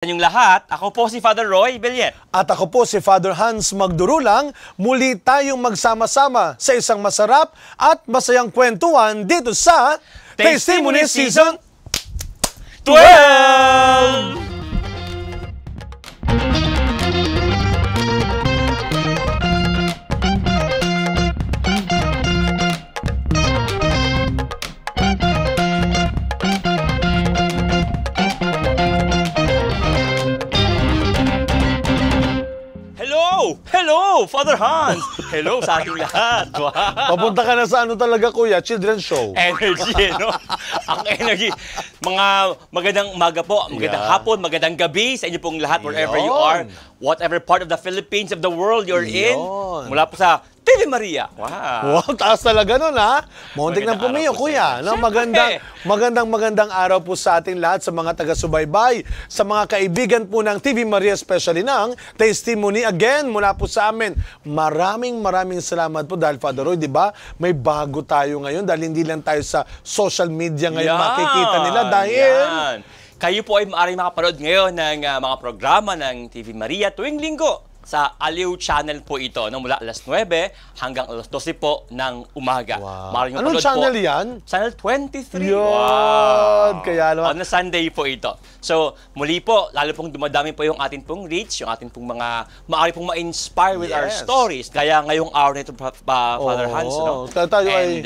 Yung lahat, ako po si Father Roy Bellet. At ako po si Father Hans Magdurulang. Muli tayong magsama-sama sa isang masarap at masayang kwentuhan dito sa Testimony Season 12! Hello, Father Hans! Hello sa ating lahat. Wow. Papunta ka na sa ano talaga, kuya? Children's show. Energy, no? Ang energy. Mga magandang umaga po, magandang hapon, magandang gabi sa inyo pong lahat, wherever you are. Whatever part of the Philippines, of the world you're in. Mula po sa TV Maria. Wow. Wow, taas talaga nun, ha? Muntik ng pumiyo, kuya. No, magandang araw po sa ating lahat, sa mga taga-subaybay, sa mga kaibigan po ng TV Maria, especially ng Testimony again mula po sa amin. Maraming salamat po dahil Father Roy, di ba? May bago tayo ngayon dahil hindi lang tayo sa social media ngayon makikita nila dahil... Kayo po ay maaaring makapanood ngayon ng mga programa ng TV Maria tuwing linggo sa Aliw Channel po ito, no? Mula alas 9 hanggang alas 12 po ng umaga. Wow. Anong channel po, yan? Channel 23. Yun. Wow. Kaya naman. On a Sunday po ito. So, muli po, lalo pong dumadami po yung ating pong reach, yung ating pong mga, maaari pong ma-inspire with our stories. Kaya ngayong hour nito, Father Hans, no? Tayo ay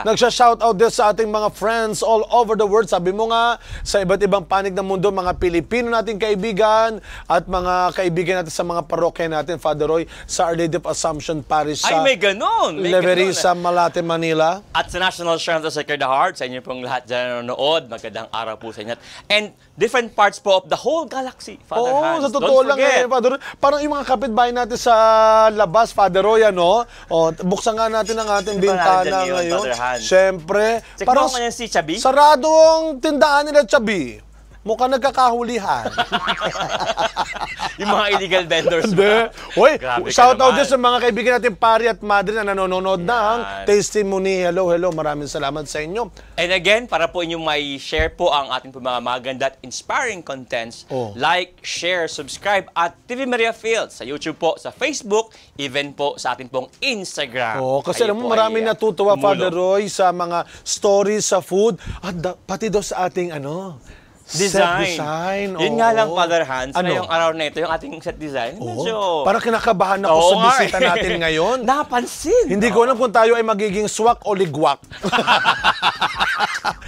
nagsha-shoutout din sa ating mga friends all over the world. Sabi mo nga, sa iba't ibang panig ng mundo, mga Pilipino nating kaibigan at mga kaibigan natin sa mga parokya natin, Father Roy, sa Our Lady of Assumption Parish sa may ganun! Leverisa, Malate, Manila. At sa National Shrine of the Sacred Heart, sa inyo pong lahat dyan nanonood, magandang araw po sa inyo. And different parts po of the whole galaxy, Father Hans. Sa totoo lang Father Roy. Parang yung mga kapitbahay natin sa labas, Father Roy, ano? O, buksan nga natin ang ating bintana ngayon. Siyempre. Parang si Chabi? Sarado ang tindahan nila, Chabi. Mukhang nagkakahulihan. Yung mga illegal vendors. Hoy, shoutout din sa mga kaibigan natin, pari at madre na nanonood ng Testimony. Hello. Maraming salamat sa inyo. And again, para po inyong may share po ang ating po mga maganda at inspiring contents, like, share, subscribe at TV Maria Fields sa YouTube po, sa Facebook, even po sa ating pong Instagram. Kasi alam mo, maraming natutuwa, Father Roy, sa mga stories sa food at pati daw sa ating design. Yun nga lang, Father Hans, ngayong araw na ito, yung ating set design, medyo... Parang kinakabahan ako sa bisita natin ngayon. Napansin. Hindi ko alam kung tayo ay magiging swak o ligwak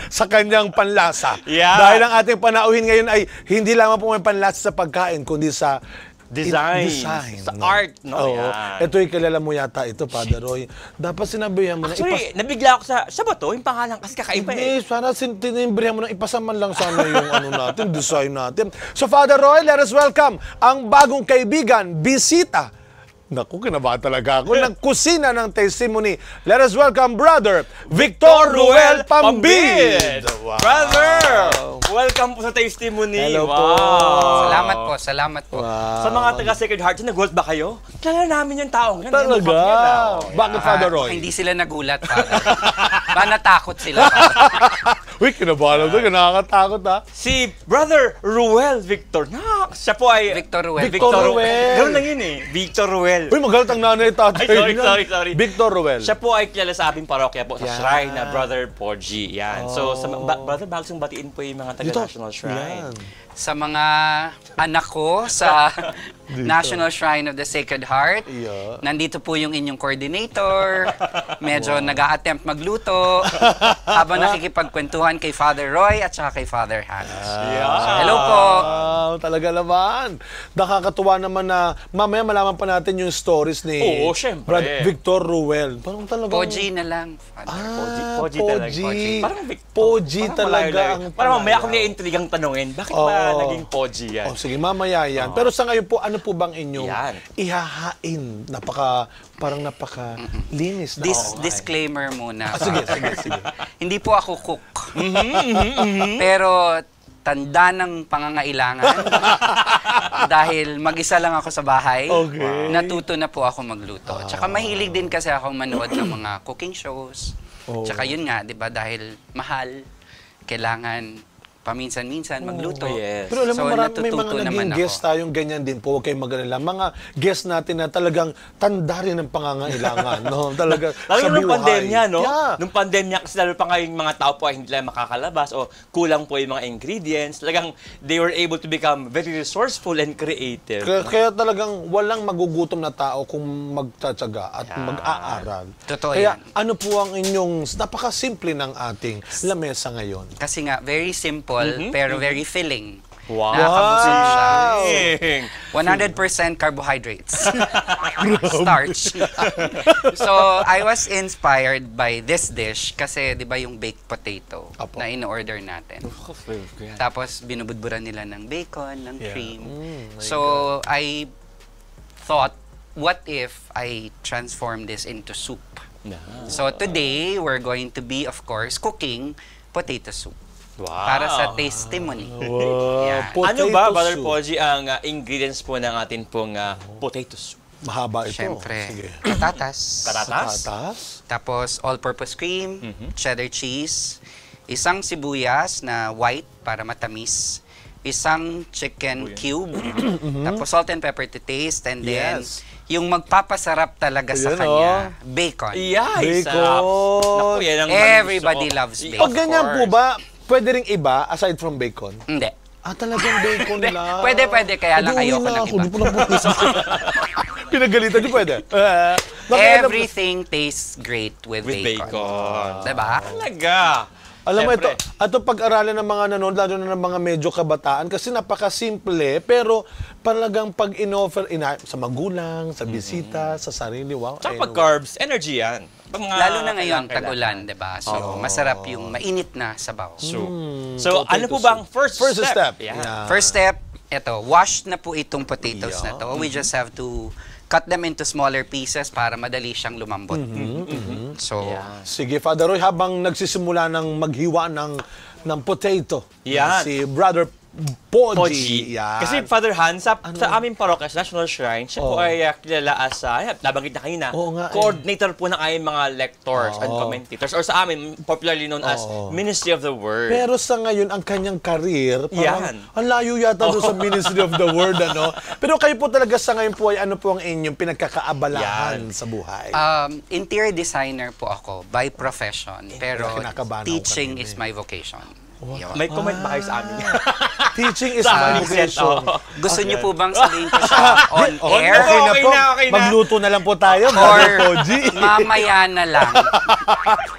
sa kanyang panlasa. Dahil ang ating panauhin ngayon ay hindi lamang po may panlasa sa pagkain, kundi sa design, sa art, no? Ito'y kilala mo yata ito, Father Roy. Dapat sinabihan mo na nabigla ako sa ba to? Yung pangalan kasi kakaiba sana tinimbrihan mo na ipasaman lang sana yung natin, design natin. So, Father Roy, let us welcome ang bagong kaibigan, bisita. Naku, kinabahan talaga ako. Ng kusina ng Testimony. Let us welcome Brother Victor Ruel Pambid. Wow. Brother! Welcome po sa Testimony. Hello po. Salamat po. Sa mga taga-Sacred Heart, nagulat ba kayo? Kaya namin yung taong yan. Talaga? Bakit, Father Roy? Hindi sila nagulat, Father. Ba natakot sila, Uy, kinabahan ako. Nakakatakot, ha? Si Brother Ruel Victor. Siya po ay... Victor Ruel. Ganoon lang yun Victor Ruel. Uy, magalit ang nanay tatay. Sorry. Victor Ruel. Siya po ay kilala sa ating parokya po, sa shrine na Brother Porgy. Yan. So, Brother, bagsong batiin po yung mga taga-National Shrine. Sa mga anak ko sa National Shrine of the Sacred Heart, nandito po yung inyong coordinator, medyo nag-a-attempt magluto, habang nakikipagkwentuhan kay Father Roy at saka kay Father Hans. Hello po! Talaga naman. Nakakatuwa naman na mamaya malaman pa natin yung stories ni Victor Ruel. Parang talaga... Poji na lang. Poji talaga. Poji talaga. Parang mamaya akong naiintrigang tanungin, bakit ba naging Poji yan? Sige, mamaya yan. Pero sa ngayon po, ano po bang inyong ihahain? Parang napaka-linis na. Disclaimer muna. Sige. Hindi po ako cook. Pero tanda ng pangangailangan. Dahil mag-isa lang ako sa bahay, natuto na po ako magluto. Tsaka mahilig din kasi ako manood ng mga cooking shows. Tsaka yun nga, di ba, dahil mahal, kailangan paminsan-minsan magluto. yes. Pero alam mo, So, may mga natututo naging naman ako. guest tayong ganyan din po. Huwag kayong mag-alala. Mga guest natin na talagang tanda rin ang pangangailangan. No? Talaga Lalo sa nung buhay. pandemya, no? Yeah. Nung pandemya, kasi lalo pa ngayong mga tao po ay hindi lang makakalabas o kulang po yung mga ingredients. Talagang they were able to become very resourceful and creative. Kaya talagang walang magugutom na tao kung magtatsaga at mag-aaral. Totoo Kaya yan. ano po ang inyong napakasimple ng ating lamesa ngayon? Kasi nga, very simple, pero very filling. Wow! Nakakabusog siya. Dang. 100% carbohydrates. Starch. So, I was inspired by this dish kasi 'di ba yung baked potato Apo. na in-order natin. Tapos binubudburan nila ng bacon, ng cream. So, I thought, what if I transform this into soup? So, today we're going to be, of course, cooking potato soup. Wow! Para sa testimony. Yan. Ano ba, Potato Brother soup. Poji, ang ingredients po ng atin pong potato soup? Mahaba ito. Siyempre, Sige. patatas. Patatas. Tapos, all-purpose cream, cheddar cheese, isang sibuyas na white para matamis, isang chicken cube, tapos salt and pepper to taste, and then, Yes. yung magpapasarap talaga sa Ayan, kanya, bacon. Yeah, Bacon. sarap. Naku, yan ang Everybody gusto ko. loves bacon. Pag ganyan po ba, pwede ring iba aside from bacon? Hindi. Talagang bacon lang. Pwede, kaya lang Adi, uwi ayoko na ng ako. iba. Di po lang po. Pinagalitan niyo pwede. Everything tastes great with With bacon. Diba? Talaga. Alam mo ito, Siyempre. pag-aralan ng mga nanonood, lalo na ng mga medyo kabataan, kasi napakasimple, pero talagang pag in-offer sa magulang, sa bisita, sa sarili, wow. Tsaka ayun, pag carbs, energy yan. Pag mga Lalo na ngayon, kailangan. tag-ulan, diba? So, masarap yung mainit na sabaw. So, ano po bang first step? Yeah. Yeah. First step, ito, washed na po itong potatoes na to. We just have to cut them into smaller pieces para madali siyang lumambot. So, Sige, Father Roy, habang nagsisimula ng maghiwa ng potato, Yan. si Brother Poji. Poji. Yan. Kasi Father Han, sa aming parokya, sa National Shrine, siya po ay kilala as, nabanggit na kanina, Oo nga, coordinator po ng aming mga lectors and commentators, or sa amin, popularly known as Ministry of the Word. Pero sa ngayon, ang kanyang career, parang Yan. ang layo yata doon sa Ministry of the Word, ano? Pero kayo po talaga sa ngayon po ay ano po ang inyong pinagkakaabalahan sa buhay? interior designer po ako by profession, pero kinakabahan ako teaching kanina is my vocation. Yun. May comment ba kayo sa amin? Teaching is Sa my aming set, vocation. Gusto niyo po bang sabihin ko siya on air? Okay na Okay po. na, okay na. Magluto na lang po tayo, Or Brother Poji. mamaya na lang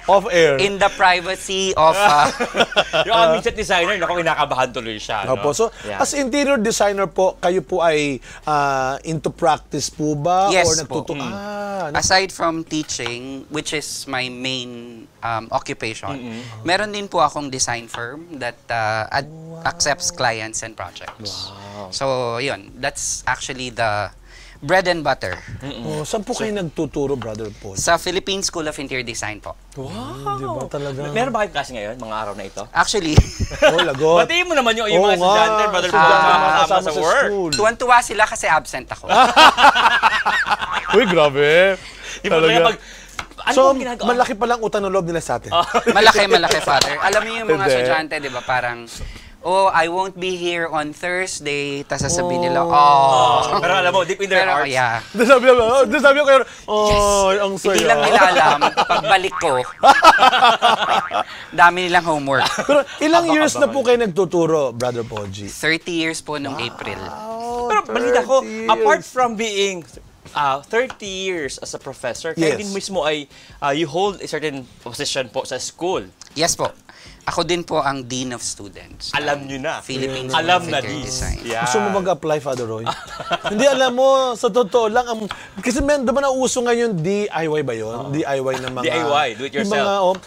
Off air. in the privacy of Yung aming set designer, naku, kinakabahan tuloy siya. No? Opo. So, Yeah. as interior designer po, kayo po ay into practice po ba? Yes Or po. Aside from teaching, which is my main occupation, meron din po akong design firm that accepts clients and projects. So, yun. That's actually the bread and butter. Oh, saan po kayo nagtuturo, Brother Poji? Sa Philippine School of Interior Design po. Wow! Di ba talaga? Meron ba kayong klase ngayon, mga araw na ito? Actually, Oh, lagot. Batiin mo naman yung mga Oo nga, estudyante, Brother estudyante Poji, na mga kasama kasama sa sa work. school. tuwan-tuwa sila kasi absent ako. Uy, grabe. Di ba talaga pag... Ano So, pong ginagawa? malaki palang utang na loob nila sa atin. Malaki, Father. Alam niyo yung mga Hindi. estudyante, di ba, parang, oh, I won't be here on Thursday. Tapos sasabihin nila, Pero alam mo, deep in their Pero, hearts, yeah. Sabi ko kayo, ang saya. Hindi lang nila alam, pagbalik ko, dami nilang homework. Pero ilang years na po kayo nagtuturo, Brother Poji? 30 years po nung April. pero balita ko, 30 years. apart from being 30 years as a professor, kayo Yes. din mismo ay you hold a certain position po sa school. Yes po. Ako din po ang Dean of Students. Alam nyo na. Philippines Alam School na of Interior this. Design. Yeah. Gusto mo mag-apply, Father Roy? Hindi, alam mo, sa totoo lang, kasi diba nauso ngayon DIY ba yun? DIY na mga... DIY, do it yung yourself.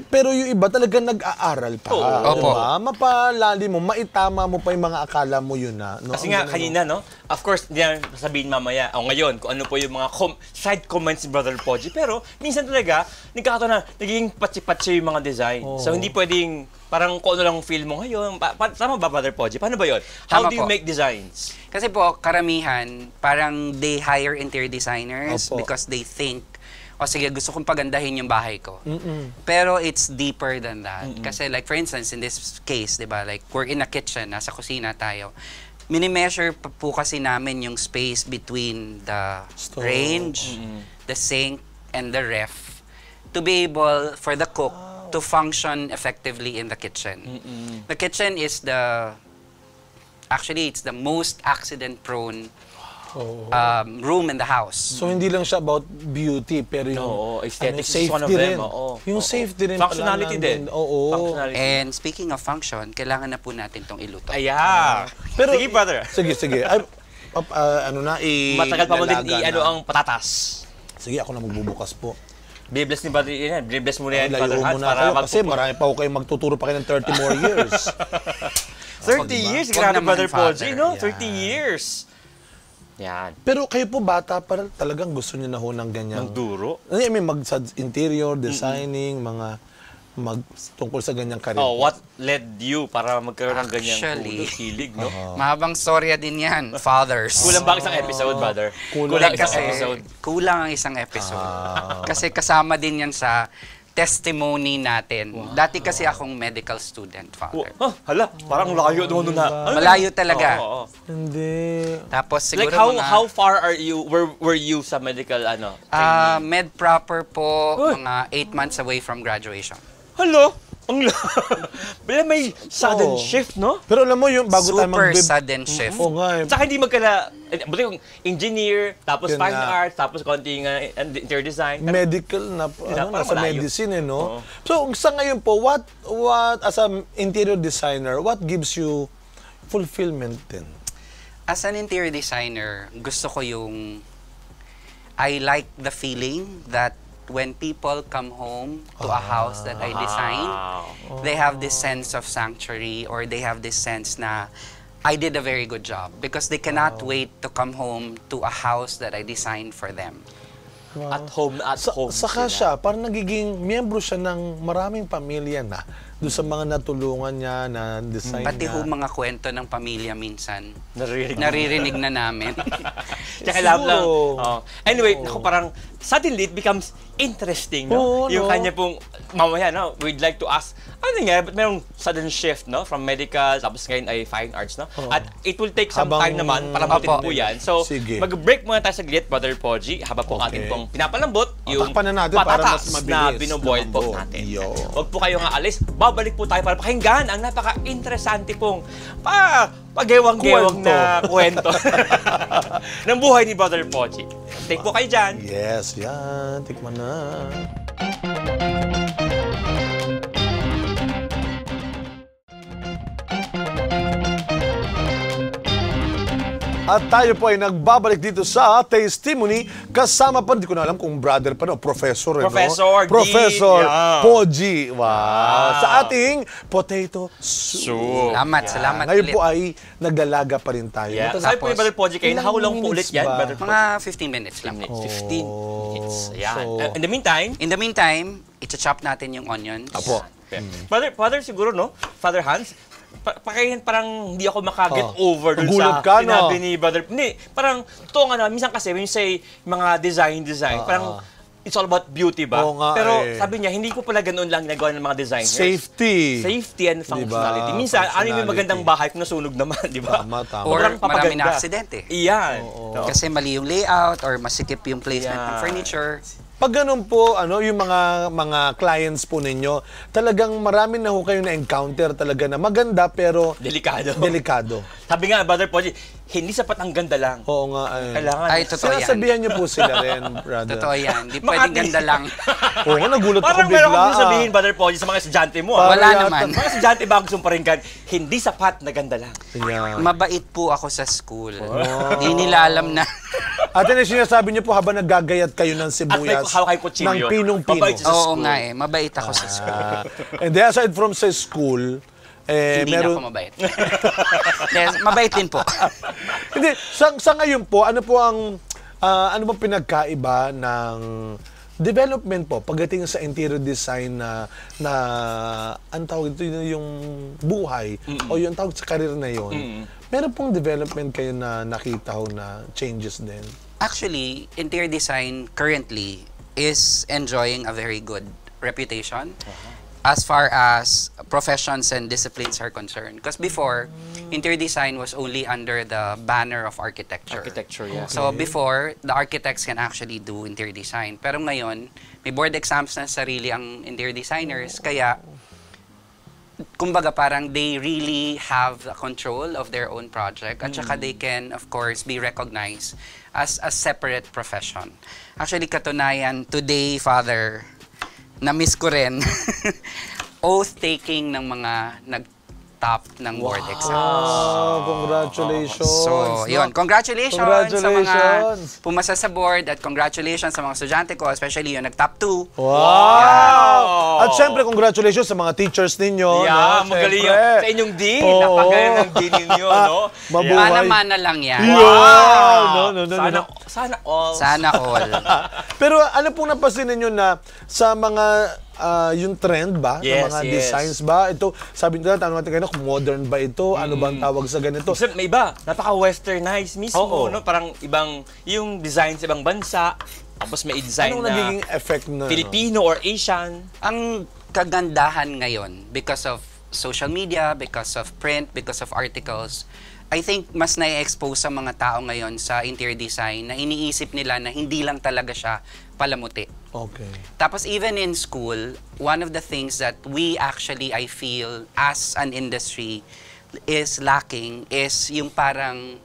pero yung iba talaga nag-aaral pa. Opo. Diba? Mapalali mo, maitama mo pa yung mga akala mo yun na. No? Kasi Ang nga, ganun, kanina, no? Of course, hindi namin sasabihin mamaya, o ngayon, kung ano po yung mga side comments ni Brother Poji. Pero, minsan talaga, nagkakataon na, nagiging patsi-patsi yung mga design. So, hindi pwedeng, parang kung ano lang feel mo ngayon. Tama ba, Brother Poji? Paano ba yun? How Tama do you po. make designs? Kasi po, karamihan, parang they hire interior designers Opo. because they think o sige, gusto kong pagandahin yung bahay ko. Pero it's deeper than that. Kasi like, for instance, in this case, di ba, like, we're in a kitchen, nasa kusina tayo. Mini-measure po kasi namin yung space between the range, the sink, and the ref to be able for the cook to function effectively in the kitchen. The kitchen is actually, it's the most accident-prone room in the house. So, hindi lang siya about beauty, pero yung aesthetics safety is one of rin. them. Yung safety rin. Functionality din. Oo. And speaking of function, kailangan na po natin itong iluto. Ayan. Pero, sige, brother. Sige. Ay, ano na, Matagal pa mo din ilalaga ang patatas. Sige, ako na magbubukas po. Bibless ni Brother yan. Bibless mo na yan, Brother Layo Hans. muna kayo kasi marami pa ako kayo magtuturo pa kayo ng 30 more years. 30 years, grabe, naman, Brother Poji, Father. no? Yan. 30 years. Yan. Pero kayo po bata pa talagang gusto niyo na ho ng ganyan. Magduro. I mean, interior, designing, tungkol sa ganyang karir. Oh, what led you para magkaroon ng ganyang Actually, hilig, no? Mahabang storya din yan, fathers. Kulang ba ang isang episode, brother? Kulang isang Kasi episode. kulang ang isang episode. Kasi kasama din yan sa testimony natin. Dati kasi akong medical student, Father. Hala, parang layo doon na. Malayo talaga. Oo. Hindi. Tapos siguro Like how far are you, were you sa medical, training? med proper po, mga 8 months away from graduation. Hello? Ang Bila may sudden Oo. shift, no? Pero alam mo yung bago tayo Super sudden shift. Oo nga eh. Saka hindi buti yung engineer, tapos Yun fine nga. arts, tapos konting interior design. Medical na, parang nasa malayo. medicine Oo. no? So, sa ngayon po, what, as an interior designer, what gives you fulfillment din? As an interior designer, gusto ko yung I like the feeling that when people come home to a house that I designed, they have this sense of sanctuary or they have this sense na I did a very good job because they cannot wait to come home to a house that I designed for them. At home Saka sila. siya, parang nagiging miyembro siya ng maraming pamilya na doon sa mga natulungan niya, na design Pati niya. ho mga kwento ng pamilya minsan, Naririnig na namin. Tsaka love lang. Siguro. Oh. Anyway, ako parang suddenly it becomes interesting, no? Oo, Yung no? kanya pong, mamaya, no? We'd like to ask, ano nga, ba't merong sudden shift, no? From medical, tapos ngayon ay fine arts, no? At it will take some Habang- time naman para mabutin Opo. po yan. So, Sige. mag-break muna tayo saglit, Brother Poji, habang po ating pong pinapalambot, yung takpan na natin para patatas mas na mabilis binoboil po lumambot. natin. Yo. Huwag po kayo nga alis, babalik po tayo para pakinggan ang napaka-interesante pong pagewang-gewang na kwento ng buhay ni Brother Poji. Take po kayo dyan. Yes, yan. Tikman na. At tayo po ay nagbabalik dito sa Testimony kasama pa, hindi ko na alam kung brother pa, no? Professor, Professor D. Professor Yeah. Poji. Wow. Sa ating potato soup. Salamat Ngayon ulit. po ay naglalaga pa rin tayo. Yeah. Matagal- Sabi po ni Brother Poji kayo, Ilang how long po ulit minutes yan, ba? Brother Poji? Mga 15 minutes lang. 15 minutes. Ayan. So- In the meantime, In the meantime, i-chop natin yung onions. Apo. Father siguro, no? Father Hans, pakayin parang hindi ako makaget over dun Nagulat sa ka, no? sinabi ni Brother. Hindi, parang totoo nga na, minsan kasi when you say mga design, parang it's all about beauty ba? Oo nga, Pero eh. sabi niya, hindi ko pala ganoon lang ginagawa ng mga designers. Safety. Safety and functionality. Diba? Minsan, ano yung Functionality. magandang bahay kung nasunog naman, di ba? Tama, tama. Or Sobrang marami papaganda. na aksidente. Iyan. No? Kasi mali yung layout or masikip yung placement ng Yeah. furniture. Pag ganun po, yung mga clients po ninyo, talagang marami na ho kayo na-encounter talaga na maganda pero Delikado. delikado. Sabi nga, Brother Poji, hindi sapat ang ganda lang. Oo nga. Kailangan. Ay, totoo yan. Sinasabihan niyo po sila rin, brother. Totoo yan. Di Makati. pwedeng ganda lang. Oo nga, nagulat ako Parang bigla. meron kong sabihin, Brother Poji, sa mga estudyante mo. Para Wala yata- naman. Mga estudyante ba gusto paringgan, hindi sapat na ganda lang. Yan. Mabait po ako sa school. Di nila alam na. At yun yung sinasabi niyo po habang naggagayat kayo ng At sibuyas may hawak kayo kutsilyo. ng pinong-pino. Mabait siya sa Oo school. nga eh. Mabait ako sa school. And then aside from sa school, Hindi na ako mabait. Yes, mabait din po. Hindi, sa ngayon po, ano po ang ano bang pinagkaiba ng development po pagdating sa interior design na ang tawag ito yung buhay o yung tawag sa career na yon. Meron pong development kayo na nakita ho na changes din. Actually, interior design currently is enjoying a very good reputation as far as professions and disciplines are concerned. Because before, interior design was only under the banner of architecture. Yeah. So before, the architects can actually do interior design. Pero ngayon, may board exams na sarili ang interior designers, kaya kumbaga parang they really have the control of their own project at saka they can, of course, be recognized as a separate profession. Actually, katunayan, today, Father, na-miss ko rin, oath-taking ng mga nag-top ng board exams. Congratulations. So, yun. Congratulations sa mga pumasa sa board at congratulations sa mga estudyante ko, especially yung nag-top 2. Wow! At syempre, congratulations sa mga teachers ninyo. Yeah, no? magaling Syempre. yun. Sa inyong dean. Napagaling ng dean ninyo, no? Mabuhay. Mana-mana lang yan. Wow! No. Sana all. Sana all. Pero ano pong napansin ninyo na sa mga yung trend ba? Yes, ng mga yes. designs ba? Ito, sabi nila, tanong natin kayo, kung modern ba ito? Ano ba ang tawag sa ganito? Kasi may iba, napaka-westernized mismo, Oo. no? Parang ibang, yung design sa ibang bansa, tapos may design Anong na nagiging effect na? Filipino or Asian. Ang kagandahan ngayon, because of social media, because of print, because of articles, I think mas na-expose sa mga tao ngayon sa interior design na iniisip nila na hindi lang talaga siya palamuti. Okay. Tapos even in school, one of the things that we actually, I feel, as an industry is lacking is yung parang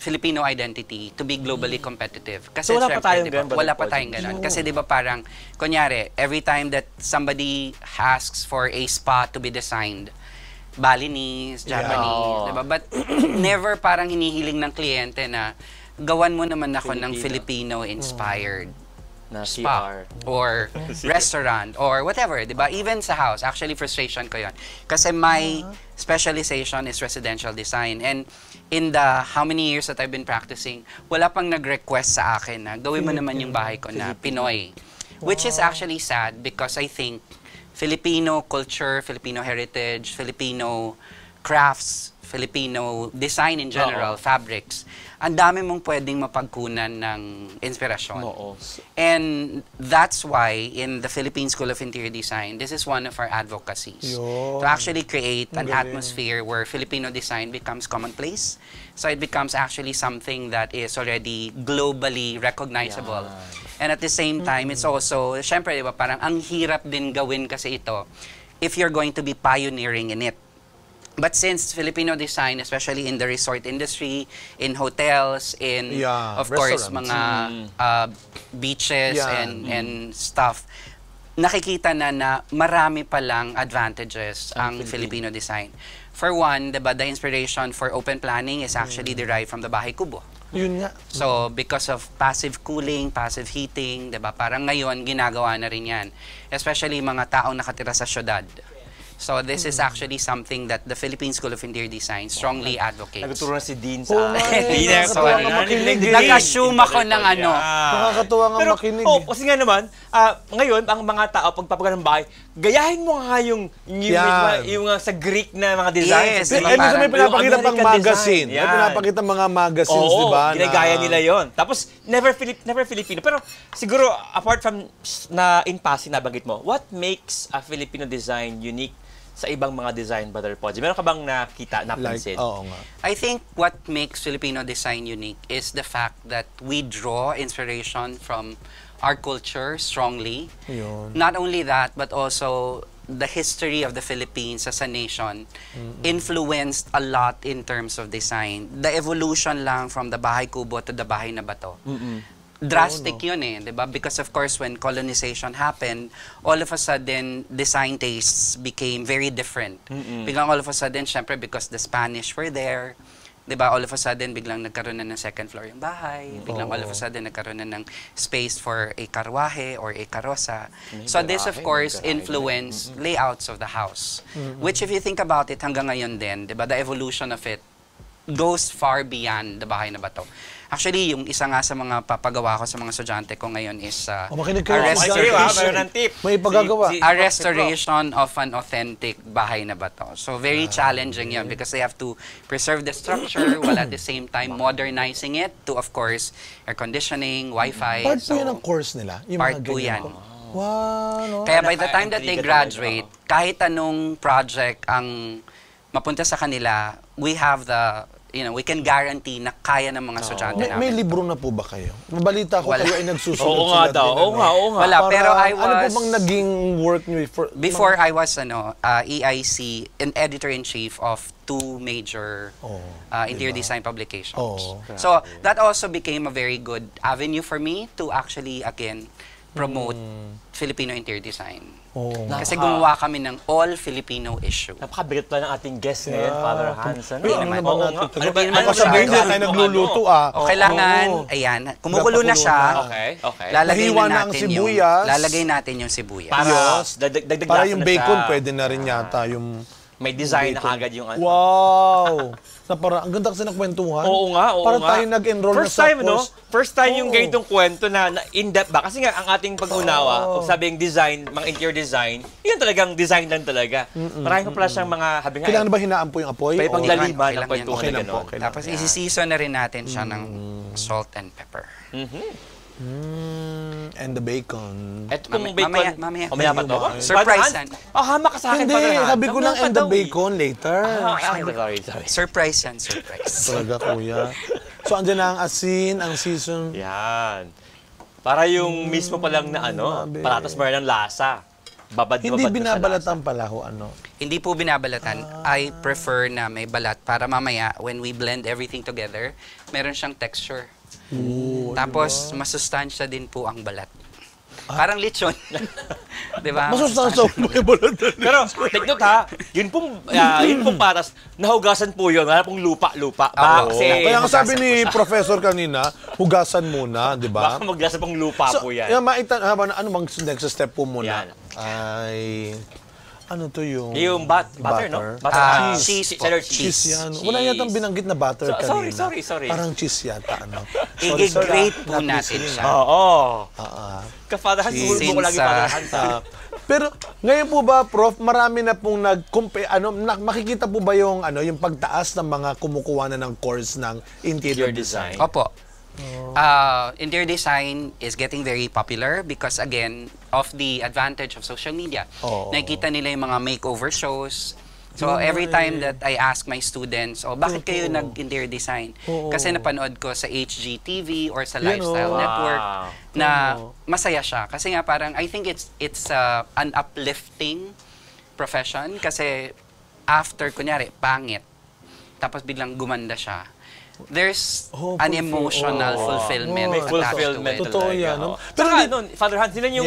Filipino identity to be globally competitive. Kasi So wala pa tayong diba, ganun ba? wala pa tayong ganun. Kasi di ba parang, kunyari, every time that somebody asks for a spa to be designed, Balinese, Japanese, diba? But never parang hinihiling ng kliyente na gawan mo naman ako ng Filipino-inspired Na spa CR. or restaurant or whatever, diba? Even sa house, actually frustration ko yun. Kasi my specialization is residential design and in the how many years that I've been practicing, wala pang nag-request sa akin na gawin mo naman yung bahay ko na Pinoy. Which is actually sad because I think Filipino culture, Filipino heritage, Filipino crafts, Filipino design in general, fabrics, ang dami mong pwedeng mapagkunan ng inspirasyon. And that's why in the Philippine School of Interior Design, this is one of our advocacies. To actually create an atmosphere where Filipino design becomes commonplace. So it becomes actually something that is already globally recognizable. And at the same time, it's also, syempre, di ba, parang ang hirap din gawin kasi ito if you're going to be pioneering in it. But since Filipino design, especially in the resort industry, in hotels, in, of course, mga beaches and stuff, nakikita na marami palang advantages ang Filipino design. For one, diba, the inspiration for open planning is actually derived from the Bahay Kubo. Yun nga. So, because of passive cooling, passive heating, diba, parang ngayon, ginagawa na rin yan. Especially mga taong nakatira sa syudad. So, this is actually something that the Philippine School of Interior Design strongly advocates. Nagturo na si Dean sa Sorry. Nag-assume ako ng ano. Nakakatuwa nga makinig. Kasi nga naman, ngayon, ang mga tao, pagpapagal ng bahay, gayahin mo nga yung sa Greek na mga designs. Yes. Ay, minsan may pinapakita pang magazine. May pinapakita mga magazines, di ba? Ginagaya nila yon. Tapos, never Filipino. Pero siguro, apart from na in passing nabanggit mo, what makes a Filipino design unique sa ibang mga design, Brother Podgy? Meron ka bang nakita, napansin? Oo nga. I think what makes Filipino design unique is the fact that we draw inspiration from our culture strongly. Yun. Not only that, but also the history of the Philippines as a nation influenced a lot in terms of design. The evolution lang from the Bahay Kubo to the Bahay na Bato. Drastic yun eh, di ba? Because of course, when colonization happened, all of a sudden, design tastes became very different. Biglang all of a sudden, syempre, because the Spanish were there, di ba? All of a sudden, biglang nagkaroon na ng second floor yung bahay. Biglang all of a sudden, nagkaroon na ng space for a karwahe or a karosa. So this, of course, influenced layouts of the house. Which, if you think about it, hanggang ngayon din, di ba? The evolution of it goes far beyond the Bahay na Bato. Actually, yung isa nga sa mga papagawa ko sa mga estudyante ko ngayon is makinig kayo. Mayroon ng tip. May pagagawa. a restoration of an authentic Bahay na Bato. So very challenging yun because they have to preserve the structure while at the same time modernizing it to, of course, air conditioning, Wi-Fi. Part po yan ang course nila? Yung Part mga po ganyan yan. po? Wow, no? Kaya by the time that they graduate, kahit anong project ang mapunta sa kanila, we have the, we can guarantee na kaya ng mga estudyante namin. May libro na po ba kayo? Mabalita ko kayo ay nagsusulat. Oo nga daw. Oo nga. Wala, pero I was... Ano po bang naging work nyo? Before I was EIC, an editor-in-chief of 2 major interior design publications. So that also became a very good avenue for me to actually, again, promote Filipino interior design. Kasi gumawa kami ng all-Filipino issue. Napakabigat pala ng ating guest ngayon, Father Hans. Ano naman sabihin niya tayo nagluluto Kailangan, ayan, kumukulo na siya. Okay. Lalagay Nahiwa na na ang natin sibuyas. lalagay natin yung sibuyas. Para yung bacon, pwede na rin yata yung... May design na agad yung ano. Wow! Ang ganda kasi ng kwentuhan. Oo nga. Para tayo nag-enroll na sa course. First time yung ganitong kwento na in-depth ba? Kasi nga, ang ating pag-unawa, kung sabing design, mga interior design, yun talagang design lang talaga. Marami pa pala siyang mga, habi nga. Kailangan ba hinaan po yung apoy? May panglaliman ng lang kwentuhan na gano'n. Tapos isi-season na rin natin siya ng salt and pepper. And the bacon. Eto pong bacon. Mamaya pa to? Surprise. Hama ka sa akin, Hindi, Father Hans. sabi ko lang and the bacon later. Sorry. Surprise yan, surprise. Talaga, kuya. So, andyan na ang asin, ang season. Yan. Para yung mismo pa lang na palatas mo ng lasa. Hindi binabalatan pala ho, Hindi po binabalatan. I prefer na may balat para mamaya, when we blend everything together, meron siyang texture. Tapos, masustansya din po ang balat. Parang lechon. Diba? Masustansya po yung balat. Pero, take note ha, yun pong patas, nahugasan po yun. Wala pong lupa-lupa. Kaya nga sabi ni Professor kanina, hugasan muna, di ba? Baka maglasa pong lupa po yan. Ano bang next step po muna? Yan. Ay... Ano to yung... Yung butter, no? Cheese. Cheese yan. Wala yatang binanggit na butter kanina. Sorry. Parang cheese yata, I-grate po natin siya. Oo. Ka-Father Hans, hulbo ko lagi Father Hans. Pero ngayon po ba, Prof, marami na pong makikita po ba yung pagtaas ng mga kumukuha na ng course ng interior design? Opo. Interior design is getting very popular because, again, of the advantage of social media. Nakikita nila yung mga makeover shows. So, every time that I ask my students, bakit kayo nag-interior design? Kasi napanood ko sa HGTV or sa Lifestyle Network na masaya siya. Kasi nga parang, I think it's an uplifting profession kasi after, kunyari, pangit, tapos biglang gumanda siya, there's an emotional fulfillment attached to it. Totoo yan. Pero Father Hans, yung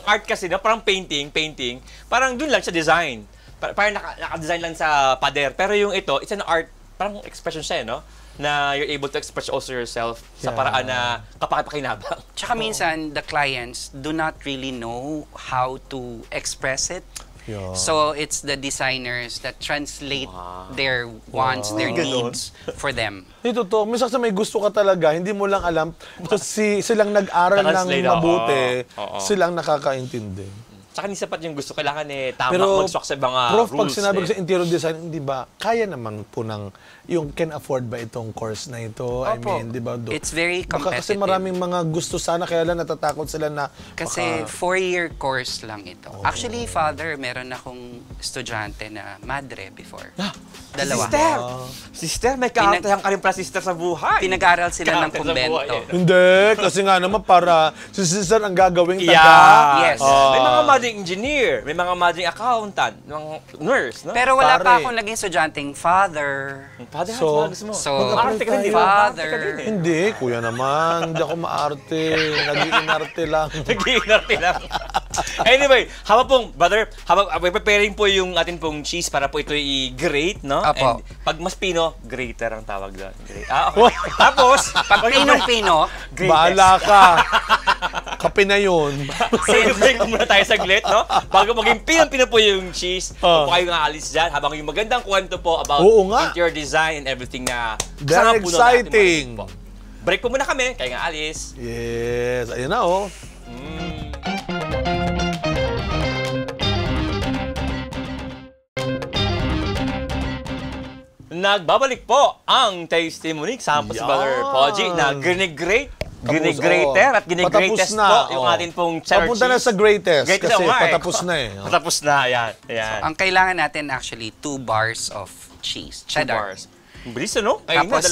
art kasi, parang painting, parang dun lang sa design. Parang naka-design lang sa pader. Pero yung ito, it's an art, parang expression siya, no? Na you're able to express also yourself sa paraan na kapaki-pakinabang. Tsaka minsan, the clients do not really know how to express it. So, it's the designers that translate their wants, their needs for them. Ito to, minsan may gusto ka talaga, hindi mo lang alam. So, silang nag-aral ng mabuti, silang nakakaintindi. Tsaka ni sapat yung gusto, kailangan tama mag-swak sa mga Prof, rules. Pag sinabi ko sa interior design, di ba, kaya naman po yung can afford ba itong course na ito? I mean, di ba? It's very competitive. Kasi maraming mga gusto sana, kaya lang natatakot sila na... Kasi 4-year course lang ito. Actually, Father, meron akong estudyante na madre before. Dalawa. Sister, may kaartahan ka rin pala sister sa buhay. Pinag-aral sila ng kumbento. Hindi, kasi nga naman para si sister ang gagawing taga. Yes. May mga mading engineer, may mga mading accountant, mga nurse, no? Pero wala pa akong naging estudyanteng father. Father, gusto mo? Father. Hindi, kuya naman. Hindi ako maarte. Nag-iinarte lang. Nag-iinarte lang. Anyway, habang preparing po yung atin pong cheese para po ito i-grate, no? Apo. And pag mas pino, grater ang tawag doon. Okay. Tapos, pag pinong-pino, bahala ka. Kape na yun. Break muna tayo saglit, no? Bago maging pinang-pina po yung cheese, kung kayo nga alis dyan, habang yung magandang kwento po about interior design and everything na very exciting. Break po muna kami, kaya nga alis. Yes, ayun na oh. Nagbabalik po ang Tasty Monique sama po si Brother Poji na ginigrater at ginigreatest po yung atin pong cheddar cheese. Papunta na sa greatest kasi patapos na eh. Patapos na, yan. So, ang kailangan natin actually 2 bars of cheese, cheddar. Bilis, ano? Tapos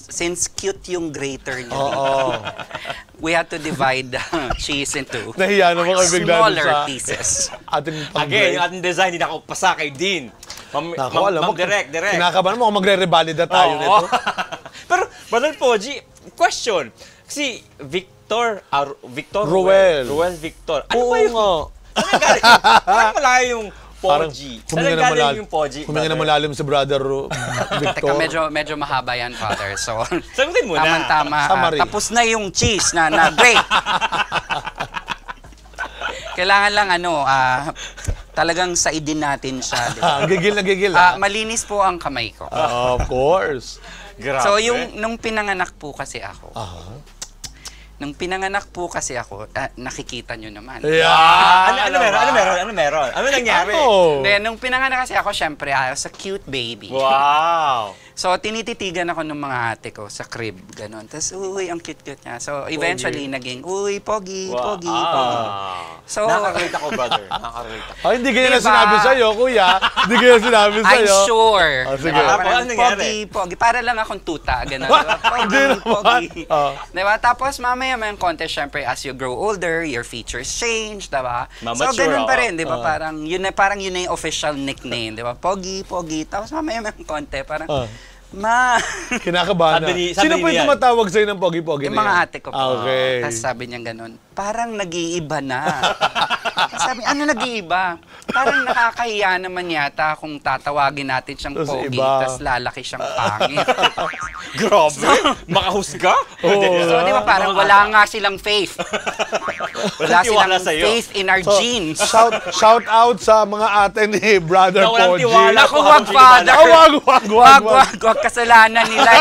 since cute yung grater niya, we had to divide the cheese into smaller pieces. Again, yung ating design, hindi nakapasa kay Dean. Ma'am direct. Kinakabahan mo kung magre-revalida tayo nito. Pero, Brother Poji, question. Kasi Ruel Victor. Ano ba yung... Parang malayo yung Poji. Saan galing yung Poji? Huminga na malalim si Brother Victor. Teka, medyo mahaba yan, Father. So, sagutin mo na. Tama-tama. Tapos na yung cheese na grate. Kailangan lang talagang saidin natin siya. Gigil na gigil. Malinis po ang kamay ko. Of course. Grabe. So, nung pinanganak po kasi ako, nakikita nyo naman. Ano meron? Ano nangyari? Then, nung pinanganak kasi ako, syempre, sa cute baby. Wow! So, tinititigan ako ng mga ate ko sa crib, gano'n. Tapos, uy, ang cute-cute niya. So, eventually, naging, uy, pogi. So, nakarelate ako, brother. Nakarelate ako. Ay, hindi ganyan na sinabi sa'yo, kuya. Hindi ganyan sinabi sa'yo. I'm sure. Sige. Pogi. Para lang akong tuta, gano'n. Pogi. Diba? Tapos, mamaya may contest, syempre, as you grow older, your features change, diba? So, ganun pa rin, diba? Parang yun na yung official nickname, diba? Pogi. Tapos, mamaya may contest, parang, kinakabahan na. Sino po yung tumatawag sa'yo ng pogi-pogi na yan? Yung mga ate ko po. Okay. Tapos sabi niya ganun, parang nag-iiba na. Sabi, ano nag-iiba? Parang nakakahiya naman yata kung tatawagin natin siyang pogi, tapos lalaki siyang pangit. Grabe! Makahusga? So, di ba parang wala nga silang faith. Wala silang faith in our genes. Shout out sa mga ate ni Brother Poji. Naku, wag, Father. Wag kasalanan nila.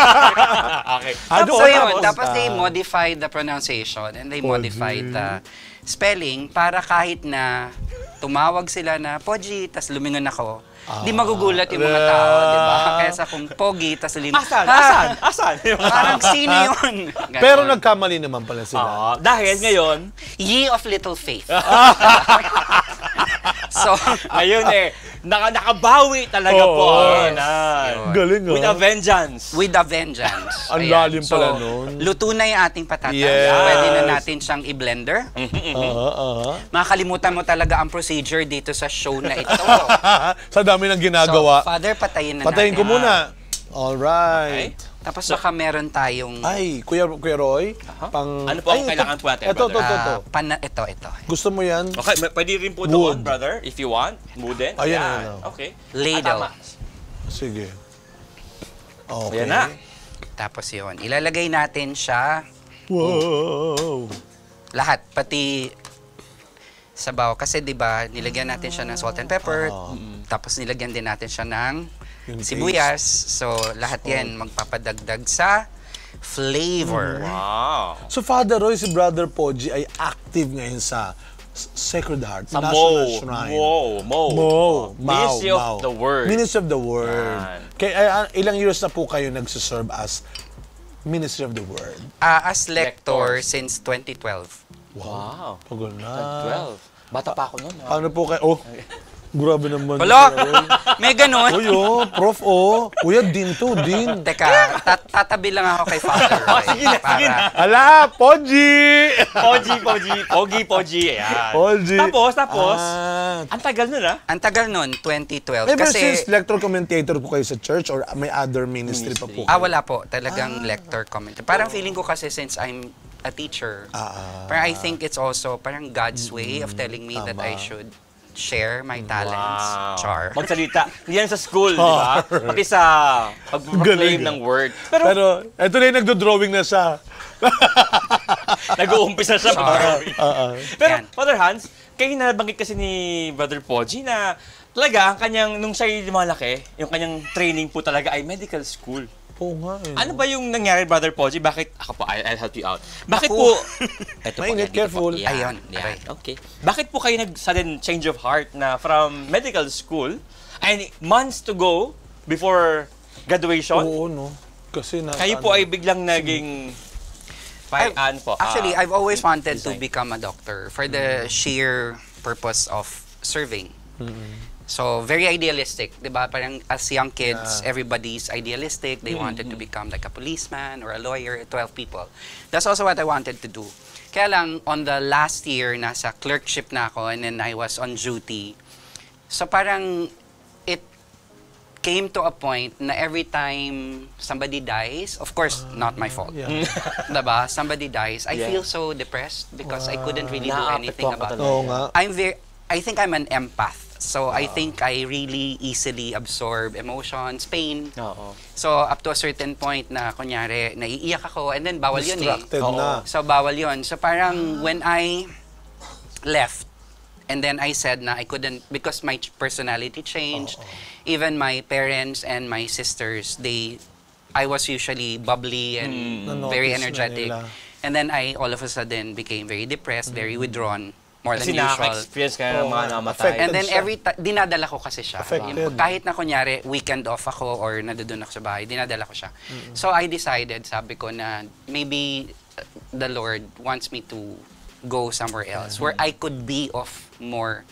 Okay. So yun, tapos they modified the pronunciation and they modified the spelling para kahit na tumawag sila na Poji, tas lumingon ako, di magugulat yung mga tao, di ba? Kaysa kung Pogi, tas lumingon. Asan? Parang sino yun? Pero nagkamali naman pala sila. Dahil ngayon, ye of little faith. So, ayun nakabawi talaga po. Galing With a vengeance. With a vengeance. Ang lalim pala nun. Luto na yung ating patatas. Pwede na natin siyang i-blender. Makakalimutan mo talaga ang procedure dito sa show na ito. Sa dami ng ginagawa. So, Father, patayin na natin. Patayin ko muna. Alright. Tapos baka meron tayong... Ay, Kuya Roy. Ano po ang kailangan po natin, brother? Ito. Gusto mo yan? Okay, pwede rin po doon, brother, if you want. Wooden. Ayan. Okay. Ladle. Sige. Okay. Ayan na. Tapos yun, ilalagay natin siya. Wow! Lahat, pati sabaw. Kasi di ba nilagyan natin siya ng salt and pepper. Tapos nilagyan din natin siya ng sibuyas. So, lahat yan magpapadagdag sa flavor. Wow! So, Father Roy, si Brother Poji ay active ngayon sa Sacred Heart, sa National Shrine. Ministry of the Word. Ministry of the Word. Kaya, ilang years na po kayo nagsiserve as Ministry of the Word? As lector since 2012. Wow. Tagal na. 12. Bata pa ako noon. Ano po kayo? Grabe naman. Wala! May ganun. Uy, prof, Kuya, din. Teka, tatabi lang ako kay Father. Sige na. Ala, Poji! Pogi. Ayan. Poji. Tapos, ang tagal nun Ang tagal nun, 2012. Ever since lector commentator po kayo sa church or may other ministry pa po? Wala po. Talagang lector commentator. Parang feeling ko kasi since I'm a teacher, parang I think it's also parang God's way of telling me that I should share my talents. Char. Magsalita. Hindi yan sa school, di ba? Pati sa pag-proclaim ng word. Pero ito na yung nagdo-drawing na siya. Nag-uumpisa siya mag-drawing. Pero, Yan. Father Hans, kayo nabanggit kasi ni Brother Poji na talaga, ang kanyang, nung siya'y lumalaki, yung kanyang training po talaga ay medical school. Oo nga eh. Ano ba yung nangyari, Brother Poji? Bakit, ako po, I'll help you out. Bakit po, eto Mainit, yan, dito careful. po. Yan, Ayun, yan. Okay. Bakit po kayo nag-sudden change of heart na from medical school, and months to go before graduation, Oo, no? Kasi na... kayo po ay biglang naging, Actually, I've always wanted to Design. become a doctor for the sheer purpose of serving. So, very idealistic, di ba? Parang as young kids, everybody's idealistic. They wanted to become like a policeman or a lawyer, 12 people. That's also what I wanted to do. Kaya lang, on the last year, nasa clerkship na ako and then I was on duty. So, parang it came to a point na every time somebody dies, of course, not my fault. Diba? Somebody dies, I feel so depressed because I couldn't really do anything about it. Oo nga. I think I'm an empath. So I think I really easily absorb emotions, pain. Oo. So up to a certain point na kunyari naiiyak ako and then bawal yun eh. Distracted na. So bawal yun. So parang when I left and then I said na I couldn't because my personality changed. Even my parents and my sisters, I was usually bubbly and very Na-notice na energetic. nila. And then I all of a sudden became very depressed, very withdrawn, more Kasi than usual. nakaka-experience ka ng mga namatay. affected. And then siya. dinadala ko kasi siya. Affected. Kahit na kunyari weekend off ako or nandoon ako sa bahay, dinadala ko siya. So I decided, sabi ko na maybe the Lord wants me to go somewhere else where I could be of more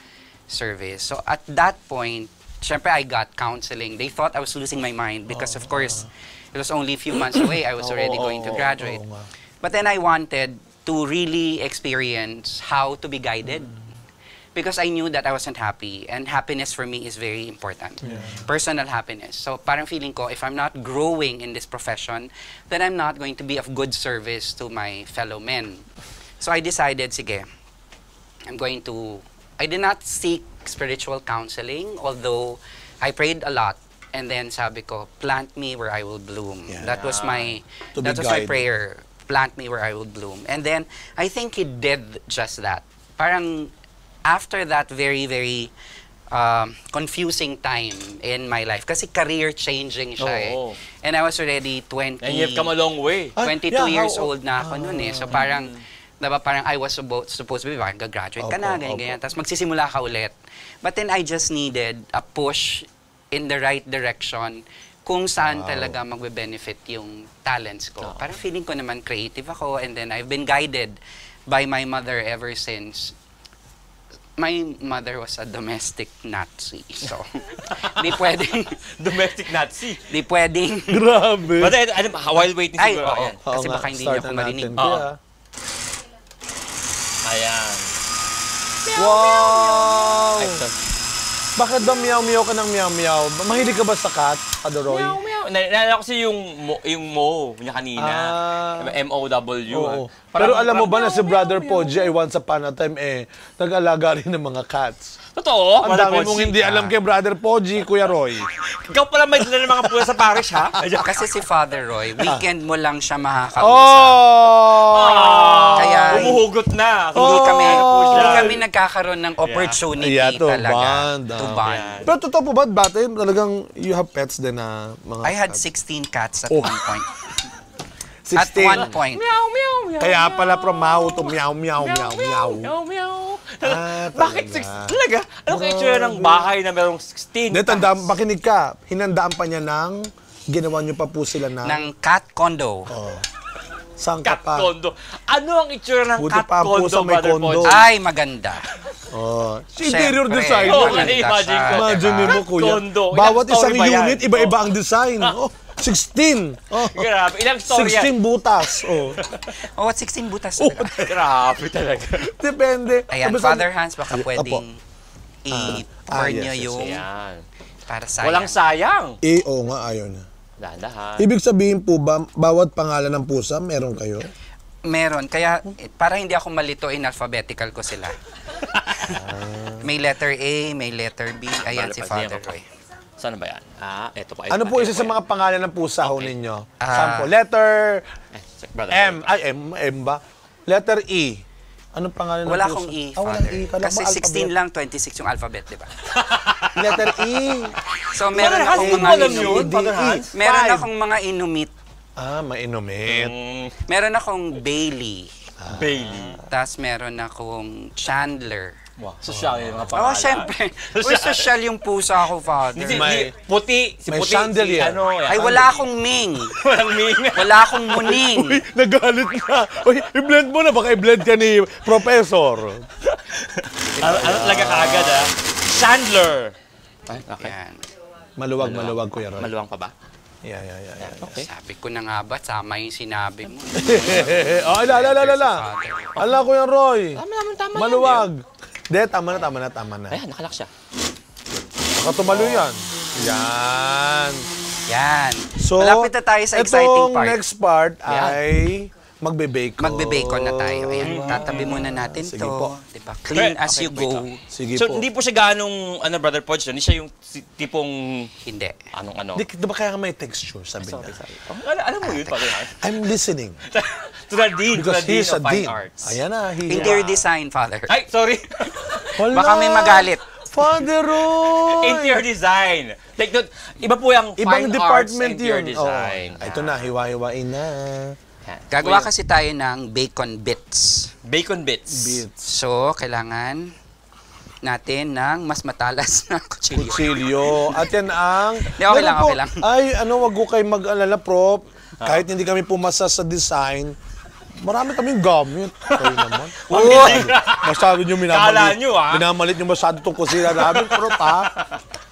service. So at that point, syempre I got counseling. They thought I was losing my mind because of course it was only a few months away. I was already going to graduate. But then I wanted to really experience how to be guided. Because I knew that I wasn't happy. And happiness for me is very important. Personal happiness. So parang feeling ko, if I'm not growing in this profession, then I'm not going to be of good service to my fellow men. So I decided, sige, I did not seek spiritual counseling, although I prayed a lot. And then sabi ko, plant me where I will bloom. That was my prayer. Plant me where I will bloom. And then, I think he did just that. Parang, after that very, very confusing time in my life, kasi career-changing siya eh. And I was already 20... And you've come a long way. 22 years old na ako noon eh. So parang, diba, parang I was supposed to be, parang gagraduate ka na, ganyan. Tapos magsisimula ka ulit. But then, I just needed a push in the right direction kung saan talaga magbe-benefit yung talents ko. Parang feeling ko naman creative ako and then I've been guided by my mother ever since. My mother was a domestic Nazi. So, di pwedeng... Domestic Nazi. Di pwedeng... Grabe. But while waiting Ay, siguro. oo. Ayan. Kasi baka hindi niyo ako marinig. Ayan. Wow! Ay, so, Bakit ba miyaw-miyaw ka ng miyaw-miyaw? Mahilig ka ba sa cat, Adoroy? meow, meow. Naalala ko kasi yung mo niya kanina. M-O-W. Oo. Pero alam mo ba na si Brother Poji ay once upon a time nag-alaga rin ng mga cats? Totoo? Ang dami mong hindi alam kay Brother Poji, Kuya Roy. Ikaw pala may dala ng mga pusa sa parish, ha? Kasi si Father Roy, weekend mo lang siya makakausap. Oh! Kaya Umuhugot na. hindi kami nagkakaroon ng opportunity talaga to to bond. Pero totoo po ba, dati talagang you have pets din na mga I had 16 cats at one point. 16. At one point. Meow, meow, meow. Kaya pala from mau to meow, meow, meow, meow. Meow, meow. talaga. Bakit 16? Talaga? Ano kaya itsura ng bahay na merong 16? Makinig ka, hinandaan pa niya ng, ginawa niyo pa po sila Ng cat condo. Saan ka Cat pa? condo. Ano ang itsura ng Buti cat pa ang condo, pusa may Brother condo. Poji? Ay, maganda. Interior Siyempre. design. Oo, Maganda imagine siya, ko. Imagine diba? mo, kuya. condo. Bawat Ilang isang story ba yan? unit, iba-iba ang design. 16. Grabe. Ilang story yan? 16 butas. Oh, what 16 butas talaga. Grabe talaga. Depende. Ayan, Sabi- Father Hans, baka pwedeng i-pour yes, nyo yes, yung Yan. para sayang. Walang sayang. Oo nga, ayaw na. Dahan-dahan. Ibig sabihin po ba, bawat pangalan ng pusa, meron kayo? Meron. Kaya, para hindi ako malito, in alphabetical ko sila. May letter A, may letter B. Ayan si Father Roy. Saan ba yan? Ito pa. Ano po isa sa mga pangalan ng pusa ho ninyo? Sample. Letter Brother. M. Ay, M ba? Letter E. Anong pangalan ng Wala pusa? akong E, walang Father. E. Kala Kasi mo 16 lang, 26 yung alphabet, di ba? Letter E. So, meron Father Hans, akong hindi mo mga alam yun, inumit. Father Hans? Meron Five. akong mga inumit. Mainumit. Meron akong Bailey. Bailey. Tapos meron akong Chandler. Wow. Social yung mga Oh, pangalan. syempre. Uy, social yung pusa ko, Father. May puti. Si may puti. chandelier. Ay, wala akong Ming. Walang ming. Wala akong Muning. Uy, nagalit na. Uy, i-blend mo na. Baka i-blend ka ni Professor. Ano talaga kaagad, Chandler. Ay, okay. Yan. Maluwag, Kuya Roy. Maluwang pa ba? Yeah. Okay. Sabi ko na nga ba, tama yung sinabi mo. Oh, ala. Ala, Kuya Roy. Tama. Maluwag. De, tama na. Ayan, nakalak siya. Baka tumalo yan. Yan. Yan. So, Malapit na tayo sa exciting itong part. next part Yeah. ay magbe-bacon. Magbe-bacon na tayo. Ayan, tatabi muna natin Sige to. po. Diba? Clean as you wait go. lang. Sige So, po. hindi po siya ganong, Brother Podge, hindi siya yung tipong, Hindi. ano. Di ba kaya may texture, sabi niya? Sorry. Alam mo yun, Father Hans? I'm listening. To the Dean, Because to the Dean he's a of Fine dean. Arts. Ayan na. Interior design, Father. Ay, sorry. Wala. Baka may magalit. Father Roy! Interior design. Like, iba po yung Ibang Fine Arts, department interior yun. design. Oh. Ito na, hiwa-hiwain na. Yan. Gagawa kasi tayo ng bacon bits. Bacon bits. Bits. So, kailangan natin ng mas matalas na kutsilyo. Kutsilyo. At yan ang... Di, okay lang, Meron po- okay lang. Ay, wag ko kayo mag-alala, Prof. Kahit hindi kami pumasa sa design, marami kaming gamit. Kayo naman. Uy! Masyado nyo Kala minamalit. nyo, Minamalit nyo masyado itong kusina namin, Prof,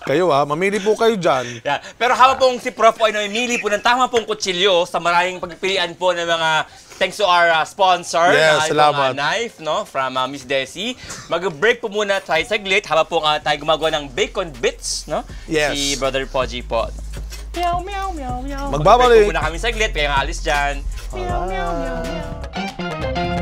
Kayo, mamili po kayo dyan. Yeah. Pero habang pong si Prof po ay namimili po ng tama pong kutsilyo sa maraming pagpipilian po ng mga thanks to our sponsor, Yes, salamat. knife, no, from Miss Desi. Mag-break po muna tayo saglit habang po tayo gumagawa ng bacon bits, no? Yes. Si Brother Podgy po. Meow, meow, meow, meow. Magbabalik. Mag-break po muna kami saglit, kaya nga alis dyan. Meow, meow, meow, meow.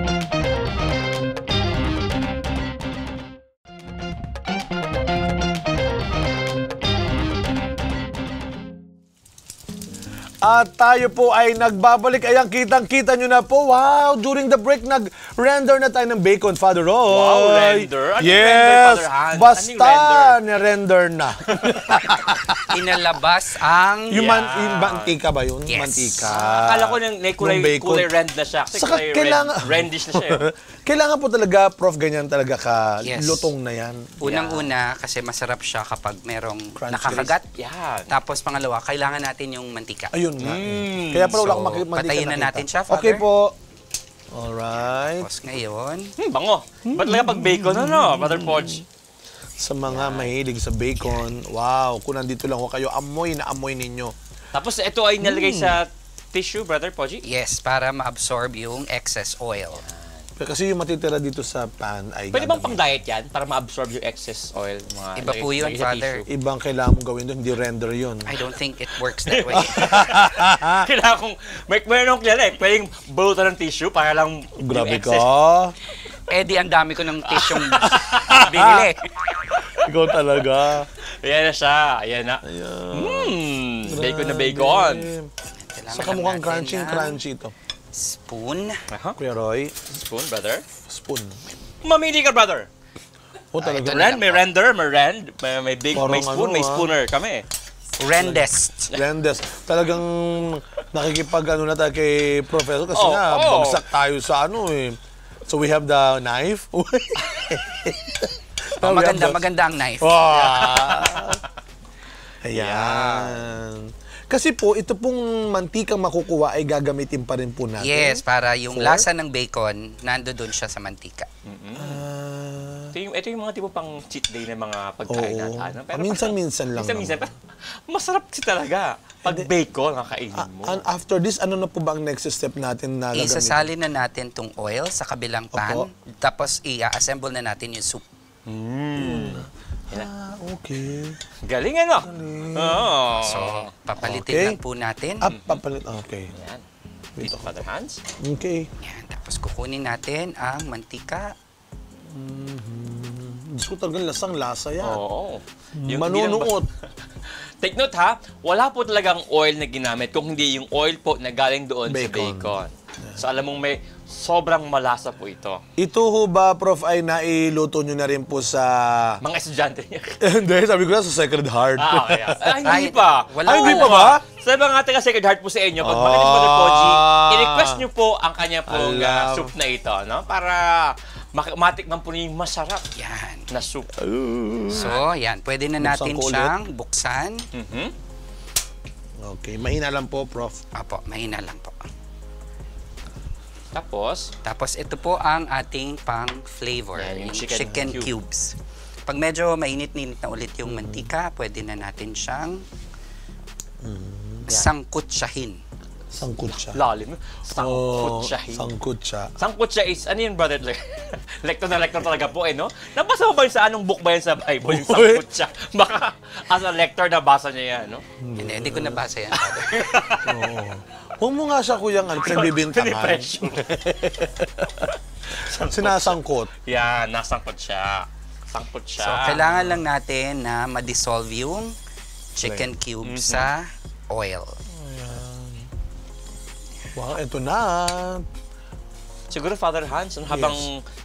At tayo po ay nagbabalik. Ayan, kitang-kita nyo na po. Wow, during the break, nag-render na tayo ng bacon, Father Roy. Wow, render? Anong yes, render, Father Hans? basta Anong na-render na. Inalabas ang... yung, Yeah. yung mantika ba yun? Yes. Mantika. Akala ko nang Yung bacon. kulay rend na siya. Kasi Saka kulay kailangan... rendish na siya. Kailangan po talaga, Prof, ganyan talaga ka Yes. lutong na yan. Unang-una, kasi masarap siya kapag merong Crunchy. nakakagat. Yan. Tapos pangalawa, kailangan natin yung mantika. Ayun nga. Kaya pala wala So, akong mantika patayin na nakita. natin siya, Father. Okay po. Alright. Tapos ngayon, Bango. Ba't talaga pag bacon, Brother Podge? Sa mga mahilig sa bacon, wow, kung nandito lang ko kayo, amoy na amoy ninyo. Tapos ito ay nalagay sa tissue, Brother Podgy? yes, para ma-absorb yung excess oil. Kasi yung matitira dito sa pan ay Pwede bang gagawin. pang-diet yan? Para ma-absorb yung excess oil? Iba po yun, Father. Ibang kailangan mong gawin doon, hindi render yun. I don't think it works that way. Kailangan kong, meron akong kilala pwedeng balutan ng tissue para lang Grabe yung ka. excess. Eh di, ang dami ko ng tisyong binili. Ikaw talaga. Ayan na siya. Ayan na. Bacon na bacon. Kailangan Saka lang mukhang natin ng crunchy ito. spoon. Kuya Roy, Spoon, brother. spoon. Mamili ka, brother. O talaga. ito Rend, may render, may rend, may big, Parang may spoon, ano, may spooner kami. Rendest. Lendes. Talagang nakikipag na tayo kay Professor kasi nga bagsak tayo sa So we have the knife. Maganda ang knife. Wow. Ayan. Kasi po, ito pong mantikang makukuha ay gagamitin pa rin po natin. Yes, para yung lasa ng bacon, nandoon siya sa mantika. Ito yung mga tipo pang cheat day na mga pagkain Oo. natin. Minsan-minsan lang Minsan-minsan. naman. Masarap kasi talaga. Pag bacon, kakainin mo. And after this, ano na po ba ang next step natin na gagamitin? Isasalin na natin tong oil sa kabilang pan, Opo. tapos i-assemble na natin yung soup. Okay. Galing ano? Oo. So, papalitin Okay. lang po natin. Papalit. Okay. Yan. Dito, Father Hans. Okay. Yan, tapos kukunin natin ang mantika. Diyos ko talagang lasang-lasa yan. Oo. Manunuot. Take note ha, wala po talagang oil na ginamit kung hindi yung oil po na galing doon sa bacon. So alam mong may sobrang malasa po ito. Ito ho ba, Prof, ay nailuto nyo na rin po sa... Mga estudyante niya. Hindi, sabi ko na sa Sacred Heart. Okay. Hindi pa. Hindi pa ba? Sa mga taga Sacred Heart po sa inyo, pag makita si Brother Poji, i-request nyo po ang kanya pong soup na ito, no? Para matikman po niyo yung masarap na soup. So, yan. Pwede na natin siyang buksan. Okay, mahina lang po, Prof. Apo, mahina lang po. Tapos ito po ang ating pang-flavor, yung chicken cubes. Pag medyo mainit-ninit na ulit yung mantika, pwede na natin siyang sangkutsahin. Sangkutsa. Lalim. Sangkutsahin. Sangkutsa. Sangkutsa is, ano yun, brother? Lektor na lektor talaga po, no? Nabasa mo ba yun sa anong book ba yan sa Bible, yung sangkutsa? Baka as a lector, nabasa niya yan, no? Hindi ko nabasa yan. Huwag mo nga siya, kuyang, pinagbibintangan. Sinasangkot. Yan, nasangkot siya. Sangkot siya. So, kailangan lang natin na ma-dissolve yung chicken cubes sa oil. Wow, ito na. Siguro, Father Hans, habang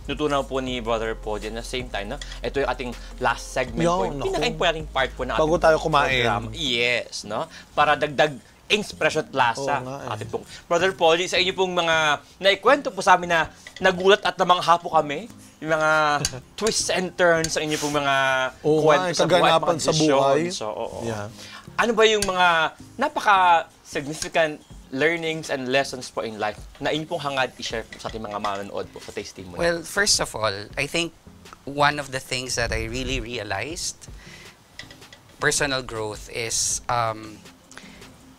nutunaw po ni Brother Poji, at the same time, no? Ito yung ating last segment po. Yung pinaka-importanting part po na bago tayo kumain. Program. Yes, no? Para dagdag inspiration at lasa. Ating pong Brother Poji, sa inyo pong mga naikwento po sa amin na nagulat at namangha po kami. Yung mga twists and turns sa inyo pong mga kwento sa buhay, mga sa buhay. So, ano ba yung mga napaka-significant learnings and lessons po in life na inyo pong hangad i-share po sa ating mga manonood po sa testimony? Well, first of all, I think one of the things that I really realized, personal growth, is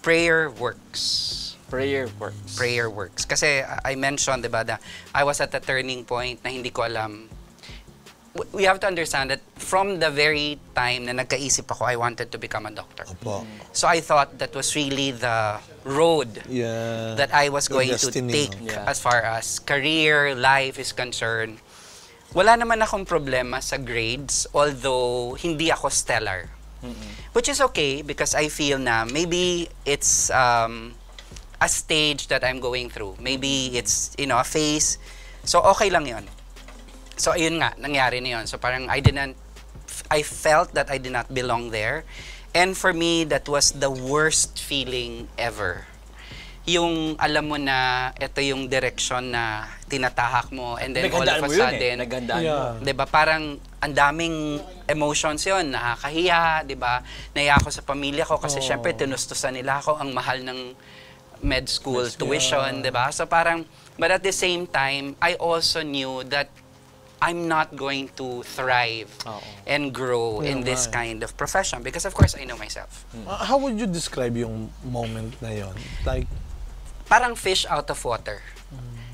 prayer works. Prayer works. Prayer works. Kasi I mentioned, diba, that I was at a turning point na hindi ko alam. We have to understand that from the very time na nagkaisip ako, I wanted to become a doctor. Opo. So I thought that was really the road that I was going to take as far as career, life is concerned. Wala naman akong problema sa grades, although hindi ako stellar. Which is okay because I feel na maybe it's a stage that I'm going through. Maybe it's, a phase. So okay lang yun. So ayun nga, nangyari na yun. So parang I felt that I did not belong there. And for me, that was the worst feeling ever. Yung alam mo na ito yung direction na tinatahak mo and then all of a sudden, diba, parang ang daming emotions yon, nakakahiya, diba? Naiya ako sa pamilya ko kasi syempre tinustusan nila ako, ang mahal ng med school tuition, diba? So parang, but at the same time, I also knew that I'm not going to thrive and grow in this kind of profession because of course I know myself. How would you describe yung moment na yon? Like, parang fish out of water.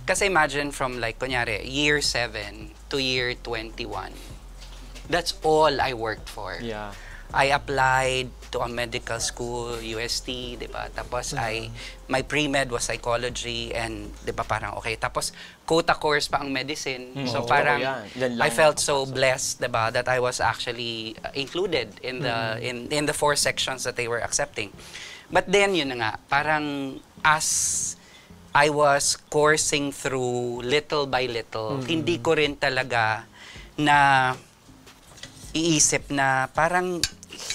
Kasi imagine from like, kunyari, year 7 to year 21. That's all I worked for. Yeah. I applied to a medical school, UST, diba? Tapos my pre-med was psychology and diba parang okay. Tapos quota course pa ang medicine. So parang I felt so blessed, diba, that I was actually included in the in the 4 sections that they were accepting. But then yun na nga, parang as I was coursing through little by little, hindi ko rin talaga na iisip na parang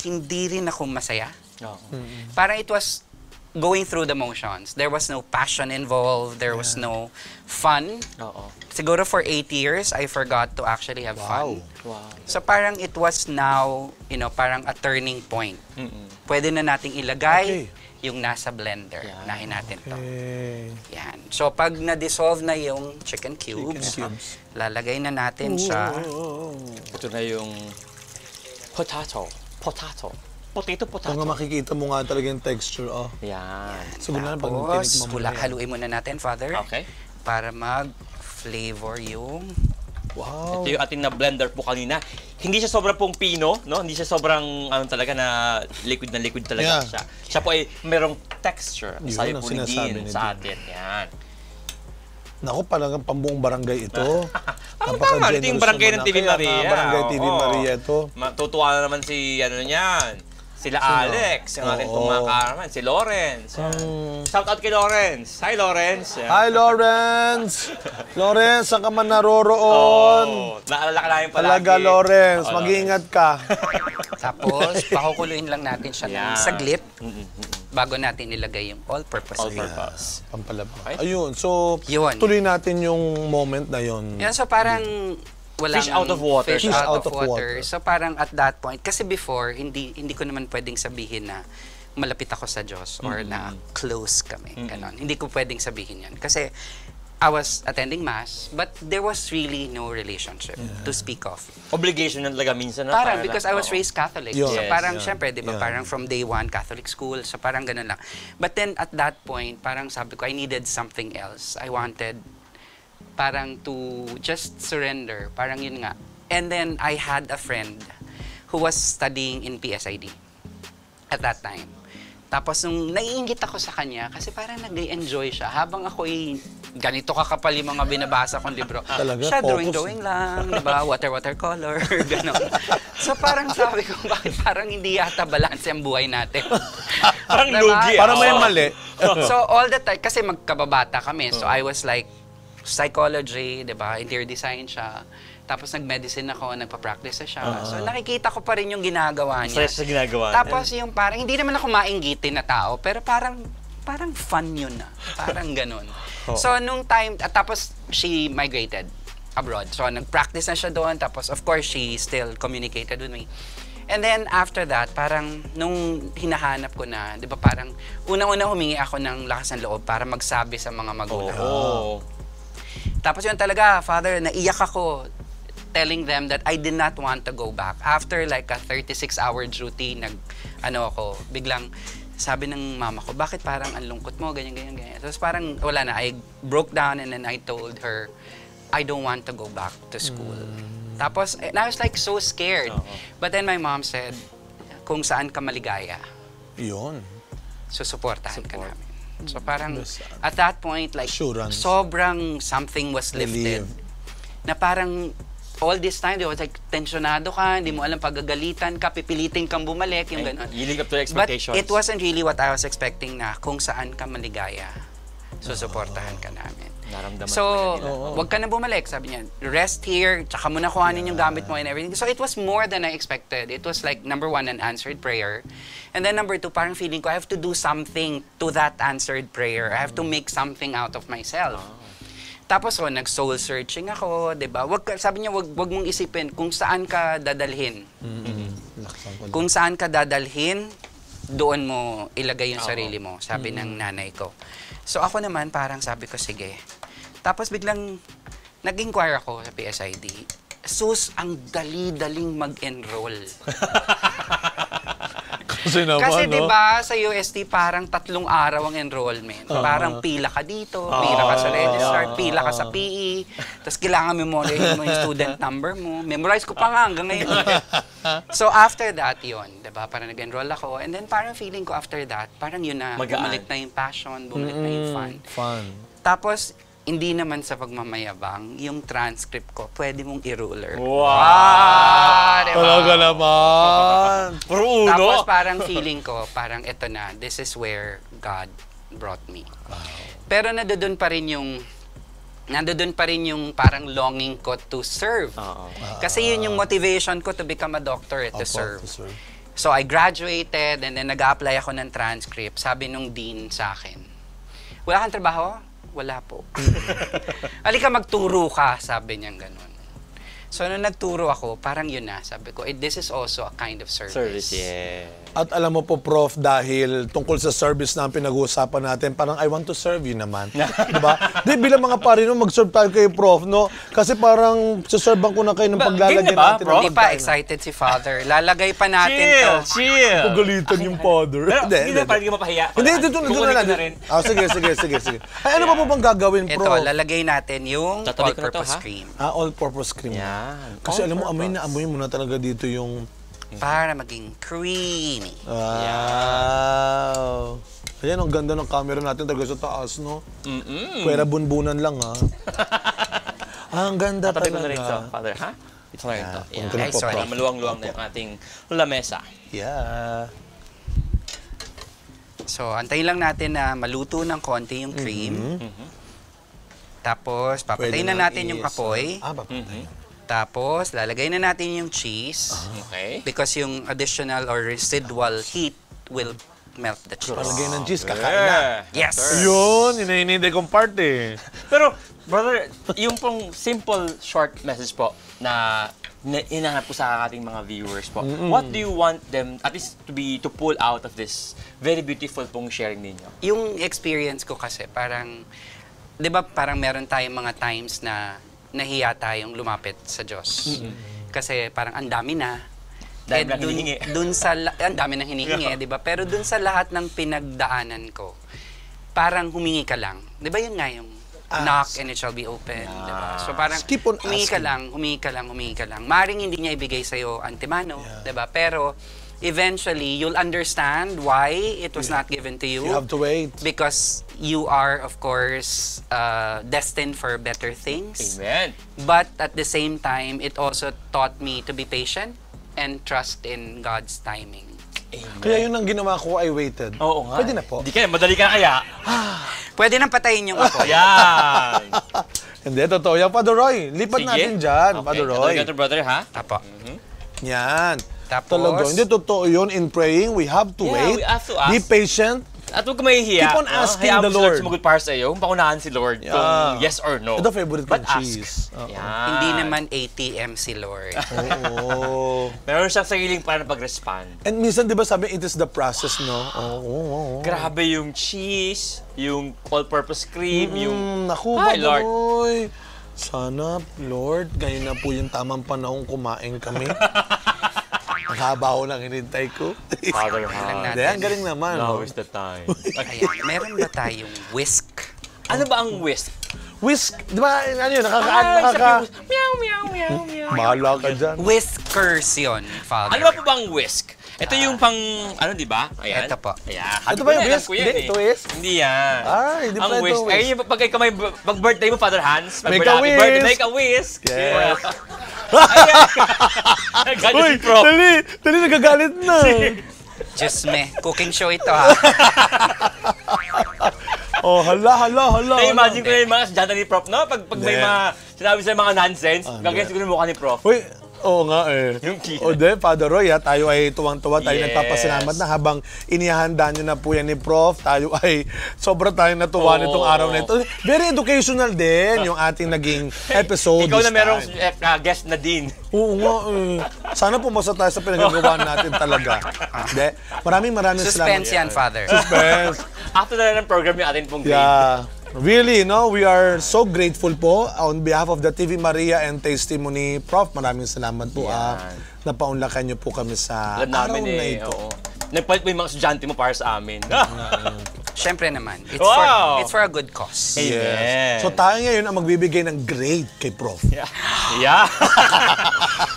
hindi rin ako masaya. Parang it was going through the motions. There was no passion involved. There was no fun. Siguro for 8 years, I forgot to actually have fun. So parang it was now, parang a turning point. Pwede na nating ilagay yung nasa blender. Nahin natin to. Yan. So pag na-dissolve na yung chicken cubes, lalagay na natin siya. Ito na yung potato. Potato. Kung nga makikita mo nga talaga yung texture, Yan. Siguro na pag Tapos, haluin muna natin, Father. Okay. Para mag-flavor yung... Wow. Ito yung ating na-blender po kanina. Hindi siya sobrang pong pino, no? Hindi siya sobrang, talaga na liquid talaga siya. Siya po ay merong texture. Sabi po ni Dean sa atin. Yan. Naku, talagang pambuong barangay ito. Tama, ito yung barangay ng TV Maria. Barangay TV Maria ito. Matutuwa na naman si, niyan, sila Alex, yung ating mga kameraman, si Lawrence. Shout out kay Lawrence. Hi, Lawrence. Hi, Lawrence! Lawrence, saan ka man naroroon? Naalala ka namin palagi. Talaga, Lawrence. Mag-iingat ka. Tapos, pakukuluin lang natin siya ng saglit bago natin ilagay yung all-purpose. All-purpose. Pampalabas. Ayun. So, Yun. tuloy natin yung moment na yun. Yan, so parang walang Fish out of water. Fish out of water. So parang at that point, kasi before, hindi ko naman pwedeng sabihin na malapit ako sa Diyos or na close kami. Ganon. Hindi ko pwedeng sabihin yan. Kasi I was attending Mass, but there was really no relationship to speak of. Obligation na talaga minsan. Na Parang because I was raised Catholic. Yes, So parang syempre, di ba, parang from day one, Catholic school. So parang ganun lang. But then at that point, parang sabi ko, I needed something else. I wanted parang to just surrender. Parang yun nga. And then I had a friend who was studying in PSID at that time. Tapos nung naiingit ako sa kanya, kasi parang nag-enjoy siya. Habang ako'y ganito kakapal yung mga binabasa kong libro. Talaga? Siya Focus. drawing lang, diba? Watercolor, gano'n. So parang sabi ko, bakit parang hindi yata balance ang buhay natin? Parang Diba? lugi. Parang may mali. So all the time, kasi magkababata kami. So I was like, psychology, diba? Interior design siya. Tapos nag-medicine ako, nagpa-practice siya. So nakikita ko pa rin yung ginagawa niya. Stress sa ginagawa niya. Tapos yung parang, hindi naman ako mainggitin na tao, pero parang fun yun na. Parang ganun. So nung time, at tapos she migrated abroad. So nag-practice na siya doon. Tapos of course, she still communicated with me. And then after that, parang nung hinahanap ko na, di ba parang unang-una humingi ako ng lakas ng loob para magsabi sa mga magulang. Tapos yun talaga, Father, naiyak ako telling them that I did not want to go back. After like a 36-hour duty, biglang sabi ng mama ko, bakit parang ang lungkot mo, ganyan. Tapos parang wala na, I broke down and then I told her, I don't want to go back to school. Tapos, and I was like so scared. But then my mom said, kung saan ka maligaya, Yun. susuportahan ka namin. So parang, at that point, like, Assurance. sobrang something was lifted. Na parang, all this time, I was like, tensionado ka, hindi mo alam pagagalitan ka, pipilitin kang bumalik, yung gano'n. You live up to But expectations. it wasn't really what I was expecting na kung saan ka maligaya, susuportahan ka namin. Naramdaman So, talaga wag ka na bumalik, sabi niya. Rest here, tsaka mo na kuhanin yung gamit mo and everything. So, it was more than I expected. It was like, number one, an answered prayer. And then number two, parang feeling ko, I have to do something to that answered prayer. I have to make something out of myself. Tapos, nag-soul searching ako, di ba? Sabi niya, wag mong isipin kung saan ka dadalhin. Kung saan ka dadalhin, doon mo ilagay yung sarili mo, sabi ng nanay ko. So ako naman, parang sabi ko, sige. Tapos biglang nag-inquire ako sa PSID. Sus, ang dali-daling mag-enroll. Kasi diba, sa UST, parang 3 araw ang enrollment. Parang pila ka dito, pila ka sa registrar, pila ka sa PE, tapos kailangan memorize mo yung student number mo. Memorize ko pa nga hanggang ngayon. So after that, yun, diba, parang nag-enroll ako. And then parang feeling ko after that, parang yun na, bumalik na yung passion, bumalik na yung fun. Tapos, hindi naman sa pagmamayabang, yung transcript ko, pwede mong i-ruler. Wow! Diba? Talaga naman. Puro uno. Tapos parang feeling ko, parang ito na, this is where God brought me. Pero nandoon pa rin yung parang longing ko to serve. Kasi yun yung motivation ko to become a doctor, to serve. So I graduated and then nag-apply ako ng transcript. Sabi nung dean sa akin, wala kang trabaho? Wala po. Halika magturo ka, sabi niya gano'n. So, nung nagturo ako, parang yun na. Sabi ko, this is also a kind of service. Service, yeah. At alam mo po, Prof, dahil tungkol sa service na ang pinag-uusapan natin, parang I want to serve you naman. Diba? Di, bilang mga pari, no, mag-serve tayo kayo, Prof, no? Kasi parang saserban ko na kayo ng paglalagyan ba, natin. Prof? Hindi pa excited si Father. Lalagay pa natin to. Chill! Pagalitan yung father. Hindi na, parang hindi mapahiya. Hindi, dito na lang. Sige. Ay, ano pa po bang gagawin, Prof? Ito, lalagay natin yung Tatabi ko na to, all-purpose ha? cream. All-purpose cream. Yan. Kasi alam mo, amoy mo na talaga dito yung... Para maging creamy. Wow! Ayan, ang ganda ng camera natin talaga sa taas, no? Pwera bunbunan lang, ha? Ang ganda Tatabi ko na rin ito, talaga. Father, ha? Ito na rin ito. Kung Yan. ganun Ay, po, sorry. Prof. Maluwang-luwang na yung ating lamesa. Yeah. So, antayin lang natin na maluto ng konti yung cream. Tapos, papatayin na natin yung apoy. Papatay. Tapos, lalagay na natin yung cheese. Okay. Because yung additional or residual heat will melt the cheese. Palagay ng cheese, kakain na. Yes! Yun, hinahintay kong part eh. Pero, brother, yung pong simple short message po na hinahanap ko sa ating mga viewers po. What do you want them, at least to pull out of this very beautiful pong sharing ninyo? Yung experience ko kasi, parang, di ba parang meron tayong mga times na nahiya tayong lumapit sa Diyos. Kasi parang ang dami na. Dami nang hinihingi. Ang dami nang hinihingi, di ba? Pero dun sa lahat ng pinagdaanan ko, parang humingi ka lang. Di ba yun nga yung knock and it shall be open, di ba? So parang Keep on humingi ka asking. lang, humingi ka lang, humingi ka lang. Maring hindi niya ibigay sa'yo antemano, di ba? Pero eventually, you'll understand why it was not given to you. You have to wait. Because you are, of course, destined for better things. Amen. But at the same time, it also taught me to be patient and trust in God's timing. Amen. Kaya yun ang ginawa ko, I waited. Oo nga. Pwede na po. Hindi kaya, madali ka na kaya. Pwede nang patayin yung apoy. Yan. Hindi, totoo yan. Father Roy, lipat natin dyan. Father Roy. Okay, brother, ha? Apo. Yan. Tapos, Talaga, hindi totoo yun. In praying, we have to Yeah, wait. we have to ask. Be patient. At huwag ka mahihiya. Keep on asking Hayaan the mo si Lord. sumagot para sa iyo. Kung paunahan si Lord Yeah. kung yes or no. Ito favorite But kong ask. cheese. Yan. hindi naman ATM si Lord. Oo. Meron siyang sariling para pag-respond. And minsan, di ba sabi, it is the process, no? Oo. Grabe yung cheese, yung all-purpose cream, yung... Naku, Ay, Father Lord. Roy. Sana, Lord, ngayon na po yung tamang panahon kumain kami. Ang haba ko lang hinintay ko. Father, lang ha? natin. Hindi, ang galing naman. Now no? is the time. Ayan, meron ba tayong whisk? Ano ba ang whisk? Whisk, di ba, ano yun, nakaka... Meow, meow, meow, meow. Bahala ka dyan. Whiskers yun, Father. Ano ba po bang whisk? Ito yung pang, ano, di ba? Ayan. Ito po. Ayan. Ito ba yung whisk? Ko yan, Hindi, ito whisk? Hindi yan. Ay, hindi pala Ang ito whisk. whisk. Ayun yung pag ikaw may pag-birthday mo, Father Hans. Make pag a happy birthday, whisk. make a whisk. Yes. Ganyan Uy, si Prof. dali, nagagalit na. Diyos me, cooking show ito ha. Oh, hala. Na-imagine ko na yung mga estudyante ni Prof, no? Pag may Hindi. mga sinabi sa mga nonsense, Hindi. gagawin siguro yung mukha ni Prof. Uy, oo nga eh. Yung key. O de, Father Roy, ha, tayo ay tuwang-tuwa, tayo Yes. nagpapasalamat na habang inihahanda nyo na po yan ni Prof, tayo ay sobrang tayong natuwa Oo. nitong araw na ito. Very educational din yung ating naging episode Ikaw this na merong time. guest na din. Oo nga eh. Sana pumasa tayo sa pinagagawa natin talaga. Hindi. Maraming Suspense yan, salamat. Father. Suspense. After na ng program yung atin pong grade. Yeah. Really, no? We are so grateful po on behalf of the TV Maria and Testimony. Prof, maraming salamat po. Napaunlakan niyo po kami sa Alam araw namin na eh. ito. Oo. Nagpalit mo yung mga estudyante mo para sa amin. Siyempre naman, Wow! it's for a good cause. Amen. So tayo ngayon ang magbibigay ng grade kay Prof. Yeah.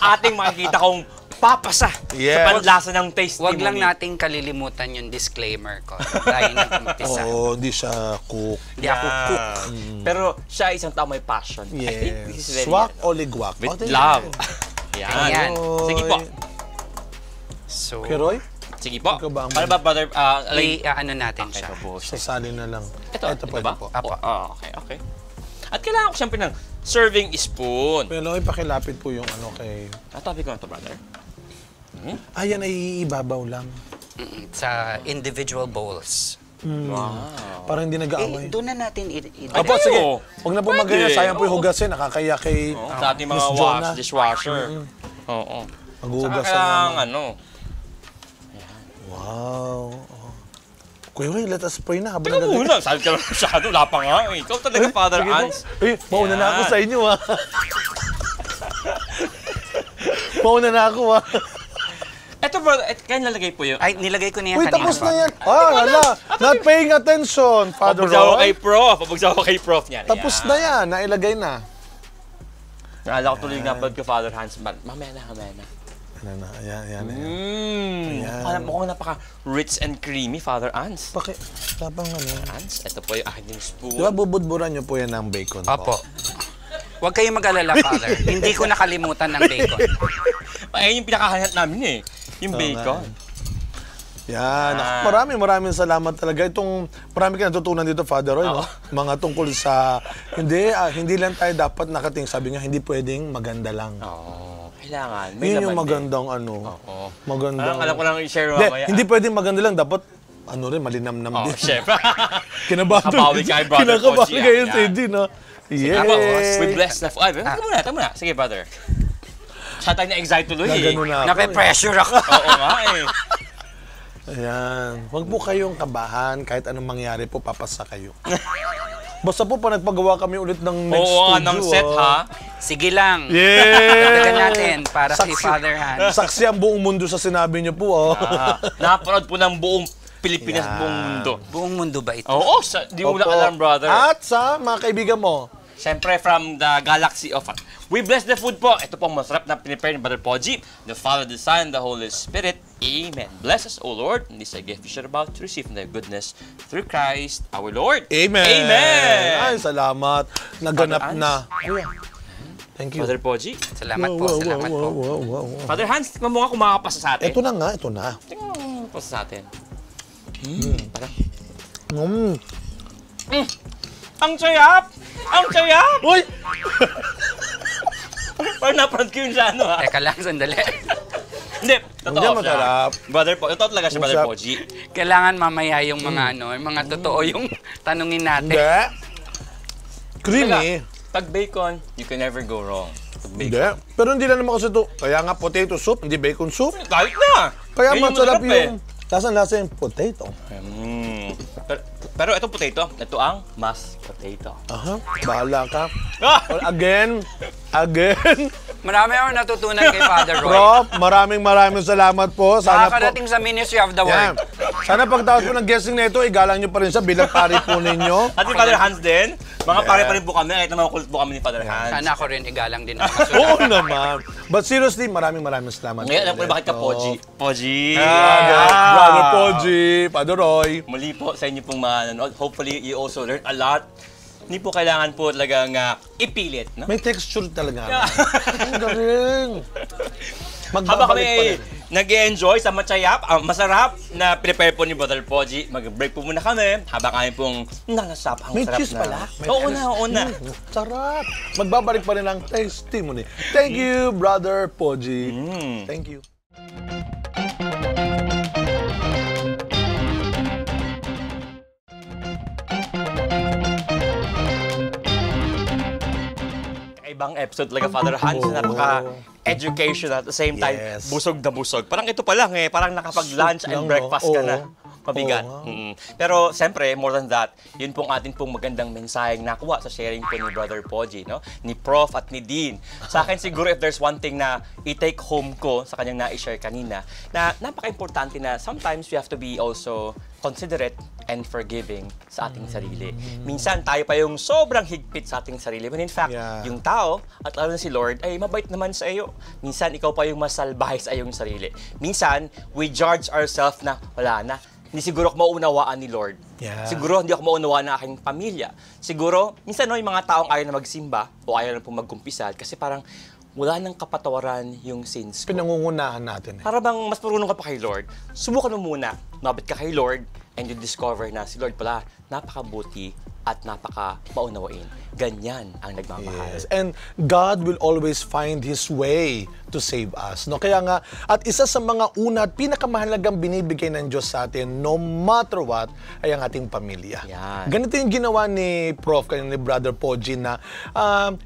Ating makikita kong papasa Yes. sa panlasa ng testimony. Huwag lang nating kalilimutan yung disclaimer ko. Tayo nag-umpisa. Oo, hindi siya cook. Hindi ako cook. Pero siya ay isang tao may passion. I think this is Yes. very Swak o ligwak? with Okay. love. Yan. Ayan. Sige po. So, Okay, Roy? Sige po. Ikaw ba ang- Paano ba, brother? ano natin siya. Ito po. Sasali na lang. Ito po, ba? ito po. Apo. Okay. At kailangan ko siyempre ng serving spoon. Pero Roy, pakilapit po yung ano kay... Topic ko na ito, brother. Yan ay ibabaw lang. Sa individual bowls. Wow. Parang hindi nag-aaway. Doon na natin Apo, Ano? sige. Huwag na po Pwede. magaya. Sayang po yung Oo. hugasin. Nakakaya kay Sa ating mga Miss Jonah. dishwasher. Oo. Maghuhugas Saka na kailangan, naman. Wow. Kuya Roy, let us pray na. Habang Teka muna, sabi ka lang masyado, wala pa nga. Ikaw talaga, Father Sige po. Hans. Mauna na ako Yan. sa inyo, ha. Mauna na ako, ha. Ito, brother, kaya nalagay po yung... Ay, nilagay ko na yan Uy, kanina. tapos na yan. Hala. Not paying attention, Father Pabagsawa kay Roy. Prof. Pabagsawa kay Prof niyan. Tapos na yan. Nailagay na. Naalala ko tuloy yung upload ko, Father Hans. Mamaya na. Ano na, ayan. Alam mo kung napaka-rich and creamy, Father Hans. Tapang ano. Hans, ito po yung aking spoon. Di ba bubudburan niyo po yan ng bacon? Opo. Huwag kayong mag-alala, Father. Hindi ko nakalimutan ng bacon. Ayun yung pinakahanap namin eh. Yung bacon. Yan. Maraming salamat talaga. Marami ka natutunan dito, Father Roy, no? Mga tungkol sa, hindi lang tayo dapat nakating, sabi nga, hindi pwedeng maganda lang. Kailangan. Yun yung magandang magandang. Alam ko lang i-share mamaya. Hindi pwedeng maganda lang, dapat malinamnam din. Chef. Kinabahan. Kabawi kay Brother Kinakabahan Poji. kayo sa hindi, no? Yes. We bless the food. Ito muna. Sige, brother. Siya tayo na-excite tuloy eh. Nape-pressure ako. Oo nga eh. Ayan. Huwag po kayong kabahan. Kahit anong mangyari po, papasa kayo. Basta po pa nagpagawa kami ulit ng next studio. ng set ha. Sige lang. Yeah! Dagdagan natin para kay Father Hans. Saksi ang buong mundo sa sinabi niyo po. Napanood po ng buong Pilipinas, buong mundo. Buong mundo ba ito? Oo, di mo lang alam, brother. At sa mga kaibigan mo. Siyempre, from the galaxy of... We bless the food po. Ito pong masarap na pinipare ni Brother Poji, the Father, the Son, the Holy Spirit. Amen. Bless us, O Lord, and this is a gift we share about to receive from thy goodness through Christ our Lord. Amen. Amen. Ay, salamat. Naganap na. Thank you. Father Poji. Salamat po, salamat po. Father Hans, tingnan mo nga kung makakapasa sa atin. Ito na nga, ito na. Tingnan mo makakapasa sa atin. Ang sayap! Ang sayap! Uy! Parang napanood ko yun sa ano ha. Teka lang, sandali. Hindi, totoo Hindi siya. masarap. Brother Po, totoo talaga siya, Brother Masarap. Poji. Kailangan mamaya yung mga yung mga totoo yung tanungin natin. Hindi. Creamy. Pag bacon, you can never go wrong. Pag Hindi. bacon. Pero hindi lang naman kasi ito. Kaya nga potato soup, hindi bacon soup. Kahit na! Kaya Yun masarap masarap yung... Lasa yung potato. Pero itong potato, ito ang mashed potato. Aha, bahala ka. Ah! Or again. Marami akong natutunan kay Father Roy. Prof, maraming salamat po. Sana po. Nakakarating sa Ministry of the Yan. Word. Sana pagtapos po ng guessing na ito, igalang nyo pa rin siya bilang pari po ninyo. At si Father Hans din, mga pare pa rin po kami, kahit naman kulit po kami ni Father Hans. Sana ako rin igalang din ang mga Oo naman. But seriously, maraming salamat. Ngayon, alam ko na bakit ka Poji. Poji! Brother Poji, Father Roy. Muli po sa inyo pong mga nanonood. Hopefully, you also learned a lot. Hindi po kailangan po talagang ipilit, no? May texture talaga. Ang galing. Habang kami nag-enjoy sa masarap na prepare po ni Brother Poji, mag-break po muna kami habang kami pong nanasap ang May sarap cheese na. pala. Oo na. Sarap. Magbabalik pa rin ang testimony. Thank you, Brother Poji. Thank you. Ibang episode talaga, Father Hans, na napaka-educational at the same time, Yes. busog na busog. Parang ito pa lang parang nakapag-lunch and breakfast ka na. Mabigat. Pero siyempre, more than that, yun pong atin pong magandang mensaheng nakuha sa sharing po ni Brother Poji, no? Ni Prof at ni Dean. Sa akin siguro, if there's one thing na i-take home ko sa kanyang na-share kanina, na napaka-importante na sometimes we have to be also considerate and forgiving sa ating sarili. Minsan tayo pa yung sobrang higpit sa ating sarili. When in fact, yung tao, at lalo na si Lord, ay mabait naman sa iyo. Minsan, ikaw pa yung masalbahe sa iyong sarili. Minsan, we judge ourselves na wala na. Hindi siguro ako maunawaan ni Lord. Siguro hindi ako maunawaan ng aking pamilya. Siguro, minsan yung mga taong ayaw na magsimba o ayaw na pong magkumpisal kasi parang wala nang kapatawaran yung sins ko. Pinangungunahan natin. Para bang mas marunong ka pa kay Lord, subukan mo muna. Mabit ka kay Lord and you discover na si Lord pala napakabuti at napaka-maunawain. Ganyan ang nagmamahal. Yes. And God will always find His way to save us. No? Kaya nga, at isa sa mga una at pinakamahalagang binibigay ng Diyos sa atin, no matter what, ay ang ating pamilya. Yan. Ganito yung ginawa ni Prof, ni Brother Poji na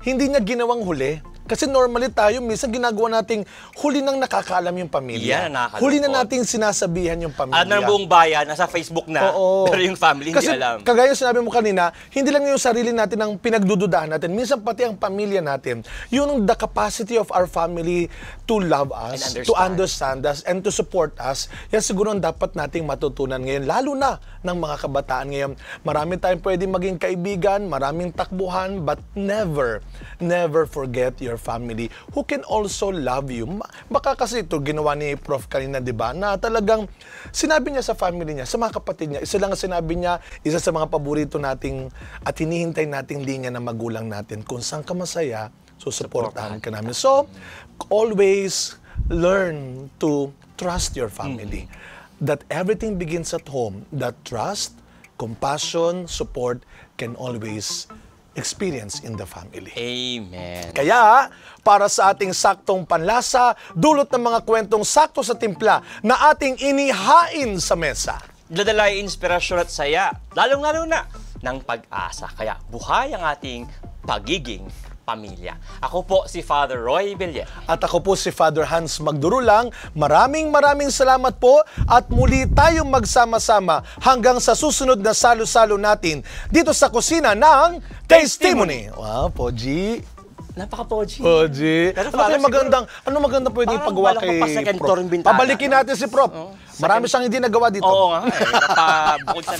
hindi niya ginawang huli. Kasi normally tayo, minsan ginagawa nating huli nang nakakaalam yung pamilya. Yan ang nakakalungkot. Huli na nating sinasabihan yung pamilya. Alam ng buong bayan, nasa Facebook na, pero yung family hindi Kasi, alam. kagaya sinabi mo kanina, hindi lang yung sarili natin ang pinagdududahan natin, minsan pati ang pamilya natin. Yun the capacity of our family to love us, to understand us, and to support us. Yan siguro ang dapat nating matutunan ngayon, lalo na ng mga kabataan ngayon. Marami tayong pwedeng maging kaibigan, maraming takbuhan, but never forget your your family who can also love you. Baka kasi ito ginawa ni Prof kanina, di ba, na talagang sinabi niya sa family niya, sa mga kapatid niya, isa lang ang sinabi niya, isa sa mga paborito nating at hinihintay nating linya ng magulang natin, kung saan ka masaya, susuportahan ka namin. So, always learn to trust your family. That everything begins at home. That trust, compassion, support can always experience in the family. Amen. Kaya, para sa ating saktong panlasa, dulot ng mga kwentong sakto sa timpla na ating inihain sa mesa. Dadalay inspirasyon at saya, lalong-lalo na ng pag-asa. Kaya buhay ang ating pagiging pamilya. Ako po si Father Roy Villar. At ako po si Father Hans Magdurulang. Maraming salamat po at muli tayong magsama-sama hanggang sa susunod na salo-salo natin dito sa kusina ng Testimony. Wow, Poji. Napaka-Poji. Poji. Pero Ano kaya magandang, pwedeng parang pagawa walang kay papasecond Prof? floor yung bintana. Pabalikin natin si Prof. Marami siyang hindi nagawa dito. Oo nga. Bukod sa